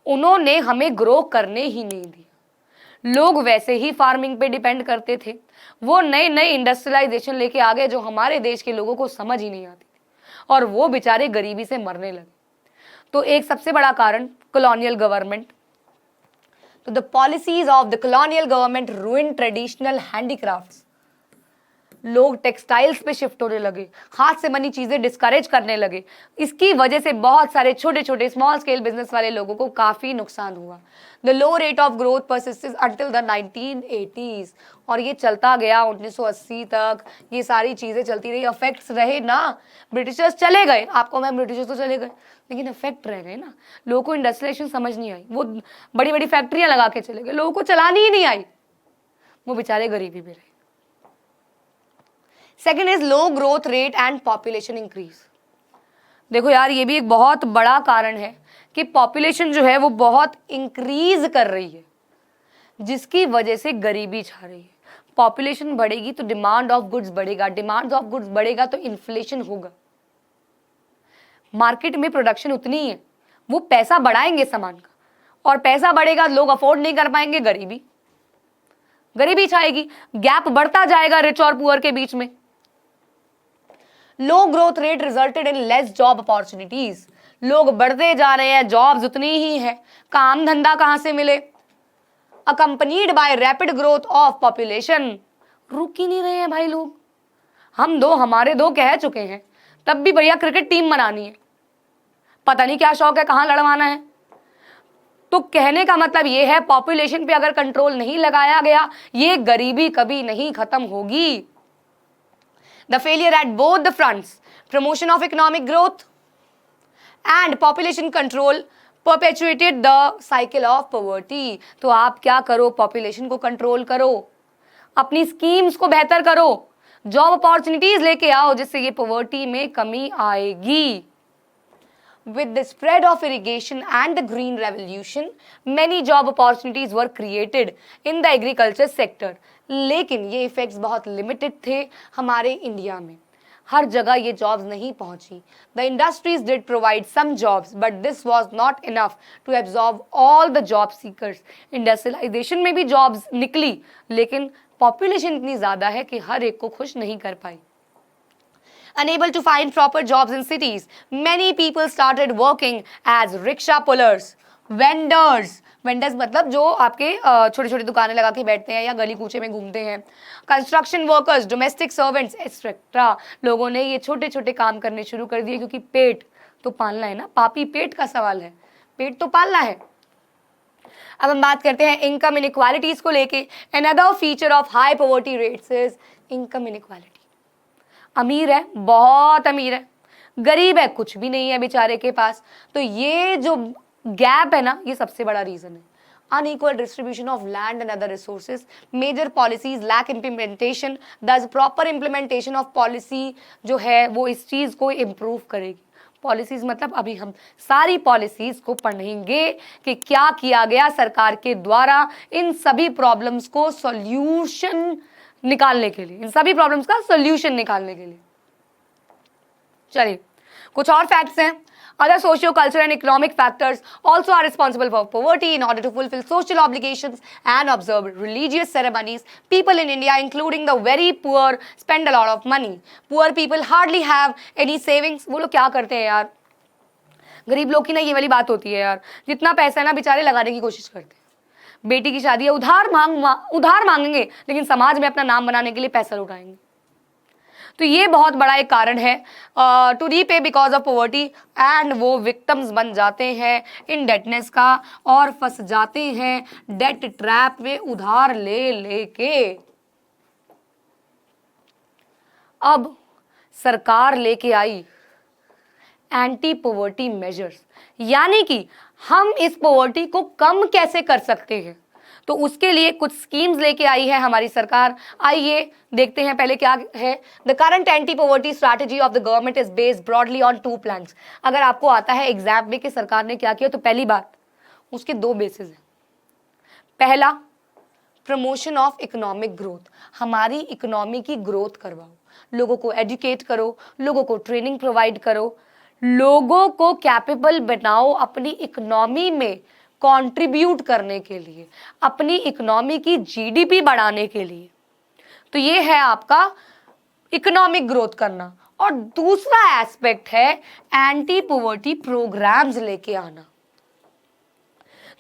उन्होंने हमें ग्रो करने ही नहीं दिया। लोग वैसे ही फार्मिंग पे डिपेंड करते थे। वो नए नए इंडस्ट्रियलाइजेशन लेके आ गए जो हमारे देश के लोगों को समझ ही नहीं आती थी, और वो बेचारे गरीबी से मरने लगे। तो एक सबसे बड़ा कारण कॉलोनियल गवर्नमेंट। तो the policies of the colonial government रूइन traditional handicrafts. लोग टेक्सटाइल्स पे शिफ्ट होने लगे, हाथ से बनी चीजें डिस्करेज करने लगे। इसकी वजह से बहुत सारे छोटे छोटे स्मॉल स्केल बिजनेस वाले लोगों को काफी नुकसान हुआ। The low rate of growth persisted until the 1980s, और ये चलता गया 1980 तक। ये सारी चीजें चलती रही, इफेक्ट्स रहे ना। ब्रिटिशर्स चले गए, आपको मैं ब्रिटिशर्स तो चले गए, लेकिन इफेक्ट रह गए ना। लोगों को इंडस्ट्रियलाइजेशन समझ नहीं आई, वो बड़ी बड़ी फैक्ट्रियां लगा के चले गए, लोगों को चलानी ही नहीं आई, वो बेचारे गरीबी में रहे। Second is low growth rate and population increase. देखो यार, ये भी एक बहुत बड़ा कारण है कि पॉपुलेशन जो है वो बहुत इंक्रीज कर रही है, जिसकी वजह से गरीबी छा रही है। पॉपुलेशन बढ़ेगी तो डिमांड ऑफ गुड्स बढ़ेगा, डिमांड ऑफ गुड्स बढ़ेगा तो इन्फ्लेशन होगा। मार्केट में प्रोडक्शन उतनी ही है, वो पैसा बढ़ाएंगे सामान का, और पैसा बढ़ेगा, लोग अफोर्ड नहीं कर पाएंगे, गरीबी छाएगी, गैप बढ़ता जाएगा रिच और पुअर के बीच में। Low growth rate resulted in less job opportunities. लोग बढ़ते जा रहे हैं, जॉब्स उतनी ही है, काम धंधा कहां से मिले? Accompanied by rapid growth of population. रुक ही नहीं रहे हैं भाई लोग, हम दो हमारे दो कह चुके हैं, तब भी भैया क्रिकेट टीम बनानी है, पता नहीं क्या शौक है, कहां लड़वाना है। तो कहने का मतलब ये है, पॉपुलेशन पे अगर कंट्रोल नहीं लगाया गया, ये गरीबी कभी नहीं खत्म होगी। The failure at both the fronts, promotion of economic growth and population control, परपेचुएटेड the cycle of poverty. तो आप क्या करो, पॉपुलेशन को कंट्रोल करो, अपनी स्कीम्स को बेहतर करो, जॉब अपॉर्चुनिटीज लेके आओ, जिससे ये पॉवर्टी में कमी आएगी। With the spread of irrigation and the green revolution, many job opportunities were created in the agriculture sector. लेकिन ये इफेक्ट्स बहुत लिमिटेड थे हमारे इंडिया में, हर जगह ये जॉब्स नहीं पहुंची। The industries did provide some jobs, but this was not enough to absorb all the job seekers. Industrialisation में भी जॉब्स निकली, लेकिन पॉपुलेशन इतनी ज़्यादा है कि हर एक को खुश नहीं कर पाई। Unable to find proper jobs in cities, many people started working as rickshaw pullers, vendors. Vendors मतलब जो आपके छोटी छोटी दुकानें लगा के बैठते हैं या गली कूचे में घूमते हैं। Construction workers, domestic servants, etc. लोगों ने ये छोटे छोटे काम करने शुरू कर दिए, क्योंकि पेट तो पालना है ना, पापी पेट का सवाल है, पेट तो पालना है। अब हम बात करते हैं इनकम इनइक्वालिटीज को लेके। Another feature of high poverty rates is income inequality. अमीर है, बहुत अमीर है, गरीब है, कुछ भी नहीं है बेचारे के पास। तो ये जो गैप है ना, ये सबसे बड़ा रीजन है। Unequal distribution of land and other resources, major policies lack implementation. दस प्रॉपर इम्प्लीमेंटेशन ऑफ पॉलिसी जो है वो इस चीज को इम्प्रूव करेगी। पॉलिसीज मतलब अभी हम सारी पॉलिसीज को पढ़ेंगे कि क्या किया गया सरकार के द्वारा इन सभी प्रॉब्लम्स को सॉल्यूशन निकालने के लिए, इन सभी प्रॉब्लम्स का सॉल्यूशन निकालने के लिए। चलिए कुछ और फैक्ट्स हैं। Other socio-cultural and economic factors also are responsible for poverty. In order to fulfill social obligations and observe religious ceremonies, people in India, including the very poor, spend a lot of money. Poor people hardly have any savings. वो लोग क्या करते हैं यार, गरीब लोग की ना ये वाली बात होती है यार, जितना पैसा है ना बेचारे लगाने की कोशिश करते हैं। बेटी की शादी है, उधार मांगेंगे, लेकिन समाज में अपना नाम बनाने के लिए पैसा लुटाएंगे। तो ये बहुत बड़ा एक कारण है to repay because of poverty, and वो विक्टिम्स बन जाते हैं इंडेटनेस का और फंस जाते हैं डेट ट्रैप में उधार ले लेके। अब सरकार लेके आई एंटी पॉवर्टी मेजर्स, यानी कि हम इस पॉवर्टी को कम कैसे कर सकते हैं, तो उसके लिए कुछ स्कीम्स लेके आई है हमारी सरकार। आइए देखते हैं पहले क्या है। The current anti poverty strategy of the government is based broadly on 2 plans. अगर आपको आता है एग्जाम में कि सरकार ने क्या किया, तो पहली बात उसके 2 बेसिस हैं। पहला, प्रमोशन ऑफ इकोनॉमिक ग्रोथ, हमारी इकोनॉमी की ग्रोथ करवाओ, लोगों को एजुकेट करो, लोगों को ट्रेनिंग प्रोवाइड करो, लोगों को कैपेबल बनाओ अपनी इकोनॉमी में कंट्रीब्यूट करने के लिए, अपनी इकोनॉमी की जीडीपी बढ़ाने के लिए। तो ये है आपका इकोनॉमिक ग्रोथ करना। और दूसरा एस्पेक्ट है एंटी पॉवर्टी प्रोग्राम्स लेके आना।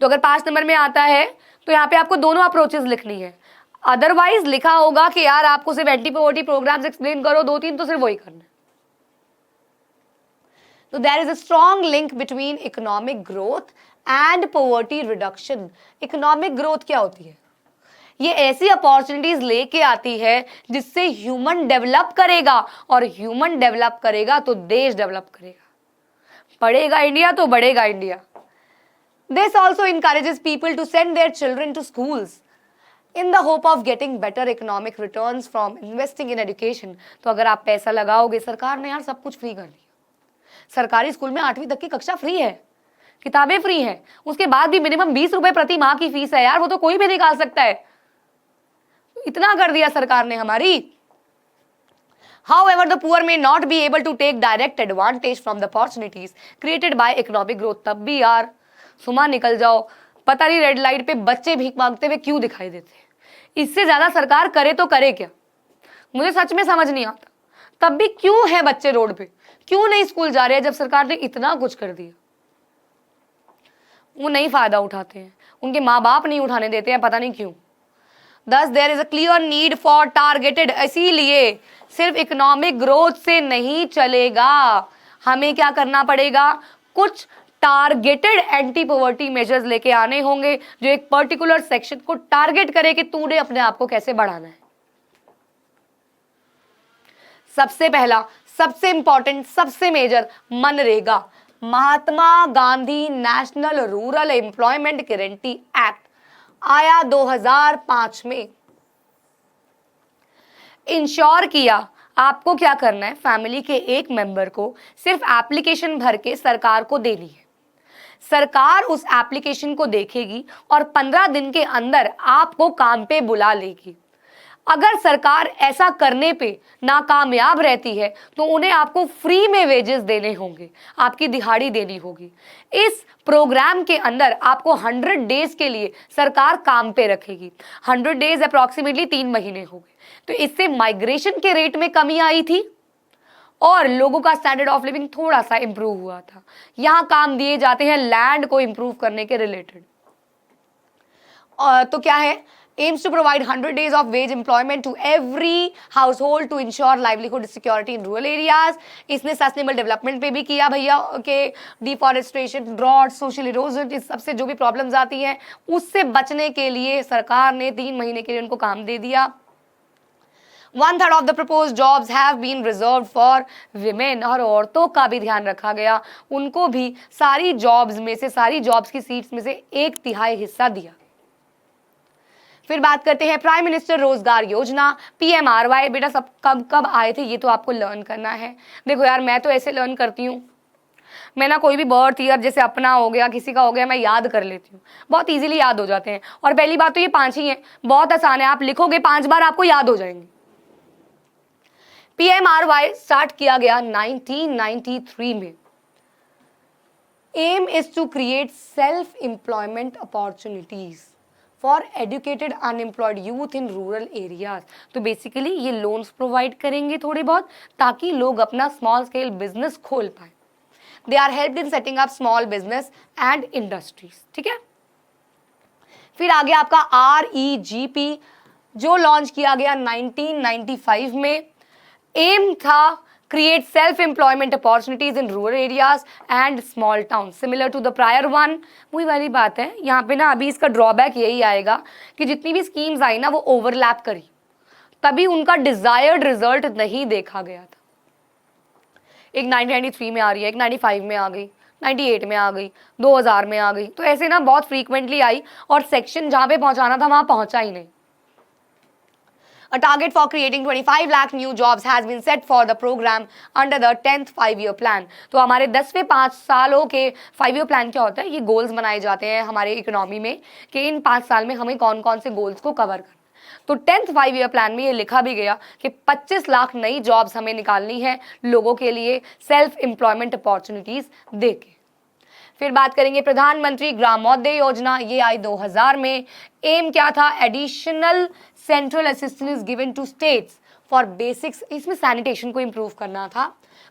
तो अगर 5 नंबर में आता है तो यहाँ पे आपको दोनों अप्रोचेस लिखनी है, अदरवाइज लिखा होगा कि यार आपको सिर्फ एंटी पॉवर्टी प्रोग्राम्स एक्सप्लेन करो, 2-3 तो सिर्फ वही करना है। तो there is a strong link between economic growth and poverty reduction. Economic growth क्या होती है? ये ऐसी अपॉर्चुनिटीज लेके आती है जिससे ह्यूमन डेवलप करेगा, और ह्यूमन डेवलप करेगा तो देश डेवलप करेगा। पढ़ेगा इंडिया तो बढ़ेगा India. This also encourages people to send their children to schools in the hope of getting better economic returns from investing in education। तो अगर आप पैसा लगाओगे, सरकार ने यार सब कुछ फ्री कर दिया। सरकारी स्कूल में 8वीं तक की कक्षा फ्री है, किताबें फ्री हैं, उसके बाद भी मिनिमम 20 रुपए प्रति माह की फीस है यार, वो तो कोई भी निकाल सकता है। इतना कर दिया सरकार ने हमारी। However, the poor may not be able to take direct advantage from the opportunities created by economic growth। तब भी यार सुबह निकल जाओ, पता नहीं रेड लाइट पे बच्चे भीख मांगते हुए क्यों दिखाई देते हैं। इससे ज्यादा सरकार करे तो करे क्या, मुझे सच में समझ नहीं आता। तब भी क्यों है बच्चे रोड पे, क्यों नहीं स्कूल जा रहे हैं जब सरकार ने इतना कुछ कर दिया। वो नहीं फायदा उठाते हैं, उनके माँ बाप नहीं उठाने देते हैं, पता नहीं क्यों। Thus there is a clear need for targeted, इसीलिए सिर्फ इकोनॉमिक ग्रोथ से नहीं चलेगा, हमें क्या करना पड़ेगा, कुछ टारगेटेड एंटी पॉवर्टी मेजर्स लेके आने होंगे जो एक पर्टिकुलर सेक्शन को टारगेट करे कि तूने अपने आप को कैसे बढ़ाना है। सबसे पहला, सबसे इंपॉर्टेंट, सबसे मेजर मनरेगा, Mahatma Gandhi national rural employment guarantee act आया 2005 में। इंश्योर किया आपको क्या करना है, फैमिली के एक मेंबर को सिर्फ एप्लीकेशन भर के सरकार को देनी है। सरकार उस एप्लीकेशन को देखेगी और 15 दिन के अंदर आपको काम पे बुला लेगी। अगर सरकार ऐसा करने पे नाकामयाब रहती है तो उन्हें आपको फ्री में वेजेस देने होंगे, आपकी दिहाड़ी देनी होगी। इस प्रोग्राम के अंदर आपको 100 डेज के लिए सरकार काम पे रखेगी। 100 डेज अप्रॉक्सीमेटली 3 महीने हो गए। तो इससे माइग्रेशन के रेट में कमी आई थी और लोगों का स्टैंडर्ड ऑफ लिविंग थोड़ा सा इंप्रूव हुआ था। यहाँ काम दिए जाते हैं लैंड को इंप्रूव करने के रिलेटेड। तो क्या है, aims to provide 100 days of wage employment to every household to ensure livelihood security in rural areas। इसने सस्टेनेबल डेवलपमेंट पे भी किया भैया के डिफॉरेस्टेशन, ड्रॉट, सोशल इरोजन, इस सबसे जो भी प्रॉब्लम्स आती हैं उससे बचने के लिए सरकार ने 3 महीने के लिए उनको काम दे दिया। 1/3 of the proposed jobs have been reserved for women, और औरतों का भी ध्यान रखा गया, उनको भी सारी जॉब्स में से, सारी जॉब्स की सीट्स में से 1/3 हिस्सा दिया। फिर बात करते हैं प्राइम मिनिस्टर रोजगार योजना, PMRY। बेटा सब कब कब आए थे ये तो आपको लर्न करना है। देखो यार, मैं तो ऐसे लर्न करती हूँ, मैं ना कोई भी बर्थ ईयर जैसे अपना हो गया, किसी का हो गया, मैं याद कर लेती हूँ, बहुत इजीली याद हो जाते हैं। और पहली बात तो ये 5 ही हैं, बहुत आसान है, आप लिखोगे 5 बार आपको याद हो जाएंगे। PMRY स्टार्ट किया गया 1993 में। Aim is to create self employment opportunities for educated unemployed youth in rural areas. तो बेसिकली ये लोन्स प्रोवाइड करेंगे थोड़े बहुत, ताकि लोग अपना स्मॉल स्केल बिजनेस खोल पाए। They are helped in setting up small business and industries. ठीक है, फिर आगे आपका REGP जो लॉन्च किया गया 1995 में। एम था create self employment opportunities in rural areas and small town, similar to the prior one. वही वाली बात है, यहाँ पे ना अभी इसका ड्रॉबैक यही आएगा कि जितनी भी स्कीम्स आई ना वो ओवरलैप करी, तभी उनका डिजायर्ड रिजल्ट नहीं देखा गया था। एक 1993 में आ रही है, एक 95 में आ गई, 98 में आ गई, 2000 में आ गई, तो ऐसे ना बहुत फ्रीक्वेंटली आई और सेक्शन जहाँ पे पहुंचाना था वहां पहुंचा ही नहीं। A target for creating 25 lakh new jobs has been set for the program under the 10th 5-year plan। तो हमारे 10वें 5 सालों के 5-year plan क्या होता है, ये गोल्स बनाए जाते हैं हमारे इकोनॉमी में कि इन 5 साल में हमें कौन कौन से गोल्स को कवर करना। तो 10th 5-year plan में ये लिखा भी गया कि 25 लाख नई जॉब्स हमें निकालनी है लोगों के लिए सेल्फ एम्प्लॉयमेंट अपॉर्चुनिटीज देके। फिर बात करेंगे प्रधानमंत्री ग्रामोदय योजना, ये आई 2000 में। एम क्या था, additional central assistance given to states for basics, इसमें सैनिटेशन को इंप्रूव करना था,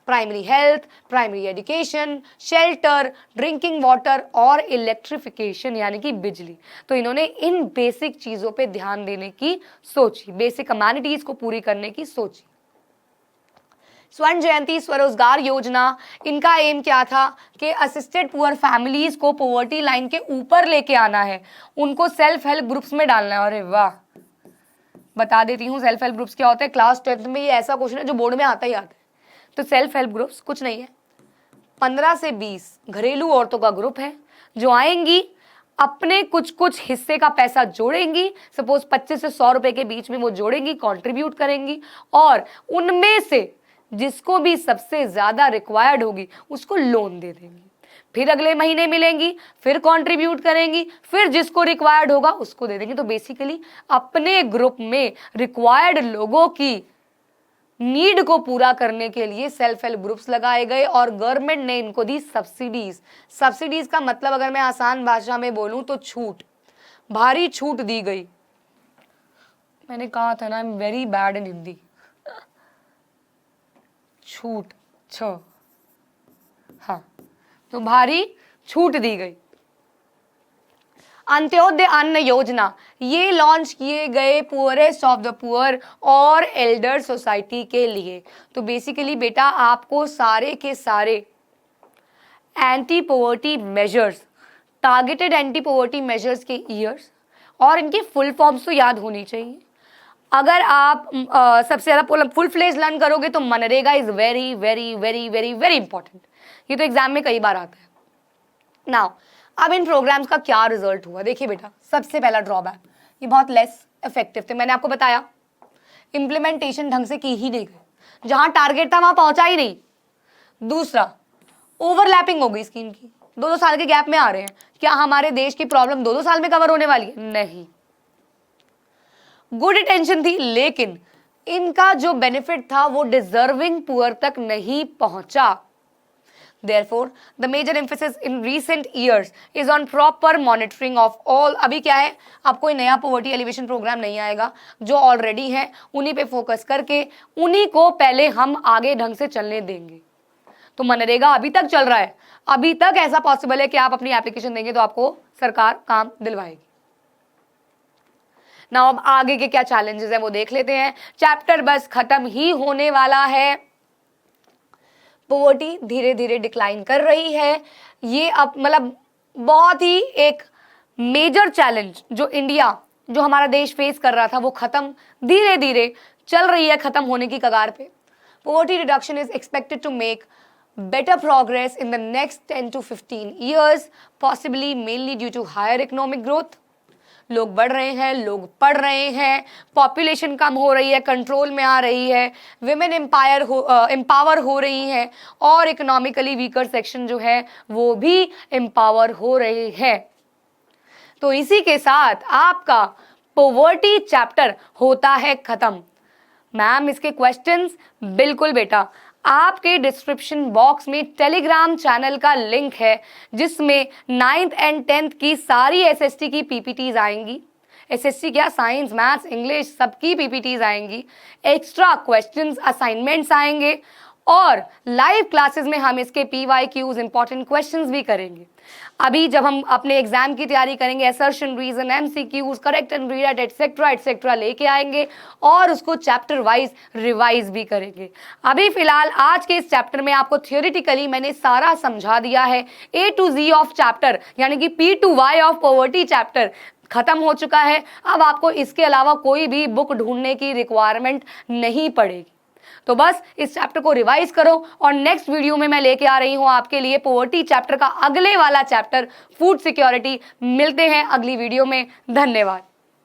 primary health, primary education, shelter, drinking water और इलेक्ट्रिफिकेशन यानी कि बिजली। तो इन्होंने इन बेसिक चीजों पे ध्यान देने की सोची, बेसिक कम्युनिटीज को पूरी करने की सोची। स्वर्ण जयंती स्वरोजगार योजना, इनका एम क्या था कि असिस्टेड पुअर फैमिलीज को पॉवर्टी लाइन के ऊपर लेके आना है, उनको सेल्फ हेल्प ग्रुप्स में डालना है। अरे वाह, बता देती हूँ सेल्फ हेल्प ग्रुप्स क्या होते हैं। क्लास 10th में ये ऐसा क्वेश्चन है जो बोर्ड में आता ही आता है। तो सेल्फ हेल्प ग्रुप्स कुछ नहीं है, 15 से 20 घरेलू औरतों का ग्रुप है जो आएंगी, अपने कुछ कुछ हिस्से का पैसा जोड़ेंगी, सपोज 25 से 100 रुपए के बीच में वो जोड़ेंगी, कंट्रीब्यूट करेंगी, और उनमें से जिसको भी सबसे ज्यादा रिक्वायर्ड होगी उसको लोन दे देंगी। फिर अगले महीने मिलेंगी, फिर कंट्रीब्यूट करेंगी, फिर जिसको रिक्वायर्ड होगा उसको दे देंगे। तो बेसिकली अपने ग्रुप में रिक्वायर्ड लोगों की नीड को पूरा करने के लिए सेल्फ हेल्प ग्रुप्स लगाए गए और गवर्नमेंट ने इनको दी सब्सिडीज। सब्सिडीज का मतलब अगर मैं आसान भाषा में बोलूं तो छूट, भारी छूट दी गई। मैंने कहा था ना, I am very bad in Hindi. छूट हाँ, तो भारी छूट दी गई। अंत्योदय अन्न योजना, ये लॉन्च किए गए पुअरेस्ट ऑफ द पुअर और एल्डर सोसाइटी के लिए। तो बेसिकली बेटा आपको सारे के सारे anti poverty measures, targeted anti poverty measures के ईयर्स और इनके फुल फॉर्म्स तो याद होनी चाहिए। अगर आप सबसे ज़्यादा फुल फ्लेज लर्न करोगे तो MNREGA is very very very very very important. ये तो एग्जाम में कई बार आता है। नाउ अब इन प्रोग्राम्स का क्या रिजल्ट हुआ, देखिए बेटा सबसे पहला ड्रॉबैक, ये बहुत लेस इफेक्टिव थे। मैंने आपको बताया इम्प्लीमेंटेशन ढंग से की ही नहीं गई, जहां टारगेट था वहां पहुंचा ही नहीं। दूसरा, ओवरलैपिंग हो गई स्कीम की, 2-2 साल के गैप में आ रहे हैं। क्या हमारे देश की प्रॉब्लम 2-2 साल में कवर होने वाली है? नहीं। गुड इंटेंशन थी, लेकिन इनका जो बेनिफिट था वो डिजर्विंग पुअर तक नहीं पहुंचा। Therefore, the major emphasis in recent years is on proper monitoring of all। अभी क्या है, अब कोई नया पॉवर्टी एलिवेशन प्रोग्राम नहीं आएगा, जो ऑलरेडी है उन्हीं पे फोकस करके उन्हीं को पहले हम आगे ढंग से चलने देंगे। तो मनरेगा अभी तक चल रहा है, अभी तक ऐसा पॉसिबल है कि आप अपनी एप्लीकेशन देंगे तो आपको सरकार काम दिलवाएगी। ना अब आगे के क्या चैलेंजेस हैं वो देख लेते हैं। चैप्टर बस खत्म ही होने वाला है। पॉवर्टी धीरे धीरे डिक्लाइन कर रही है। ये अब मतलब बहुत ही एक मेजर चैलेंज जो इंडिया, जो हमारा देश फेस कर रहा था, वो खत्म धीरे धीरे चल रही है खत्म होने की कगार पे। Poverty reduction is expected to make better progress in the next 10 to 15 years, possibly mainly due to higher economic growth। लोग बढ़ रहे हैं, लोग पढ़ रहे हैं, पॉपुलेशन कम हो रही है, कंट्रोल में आ रही है, विमेन एम्पावर हो रही है और इकोनॉमिकली वीकर सेक्शन जो है वो भी एम्पावर हो रहे हैं। तो इसी के साथ आपका पॉवर्टी चैप्टर होता है खत्म। मैम इसके क्वेश्चंस, बिल्कुल बेटा आपके डिस्क्रिप्शन बॉक्स में टेलीग्राम चैनल का लिंक है, जिसमें 9th एंड 10th की सारी एसएसटी की पीपीटीज आएंगी। एसएसटी क्या, साइंस मैथ्स इंग्लिश सबकी पीपीटीज आएंगी, एक्स्ट्रा क्वेश्चंस असाइनमेंट्स आएंगे और लाइव क्लासेस में हम इसके पीवाईक्यूज इंपॉर्टेंट क्वेश्चंस भी करेंगे। अभी जब हम अपने एग्जाम की तैयारी करेंगे, assertion, reason, MCQs, correct and read etcetera etcetera लेके आएंगे और उसको चैप्टर वाइज रिवाइज भी करेंगे। अभी फिलहाल आज के इस चैप्टर में आपको थियोरिटिकली मैंने सारा समझा दिया है। A to Z of chapter यानी कि P to Y of poverty chapter खत्म हो चुका है। अब आपको इसके अलावा कोई भी बुक ढूंढने की रिक्वायरमेंट नहीं पड़ेगी। तो बस इस चैप्टर को रिवाइज करो और नेक्स्ट वीडियो में मैं लेके आ रही हूं आपके लिए पॉवर्टी चैप्टर का अगले वाला चैप्टर फूड सिक्योरिटी। मिलते हैं अगली वीडियो में, धन्यवाद।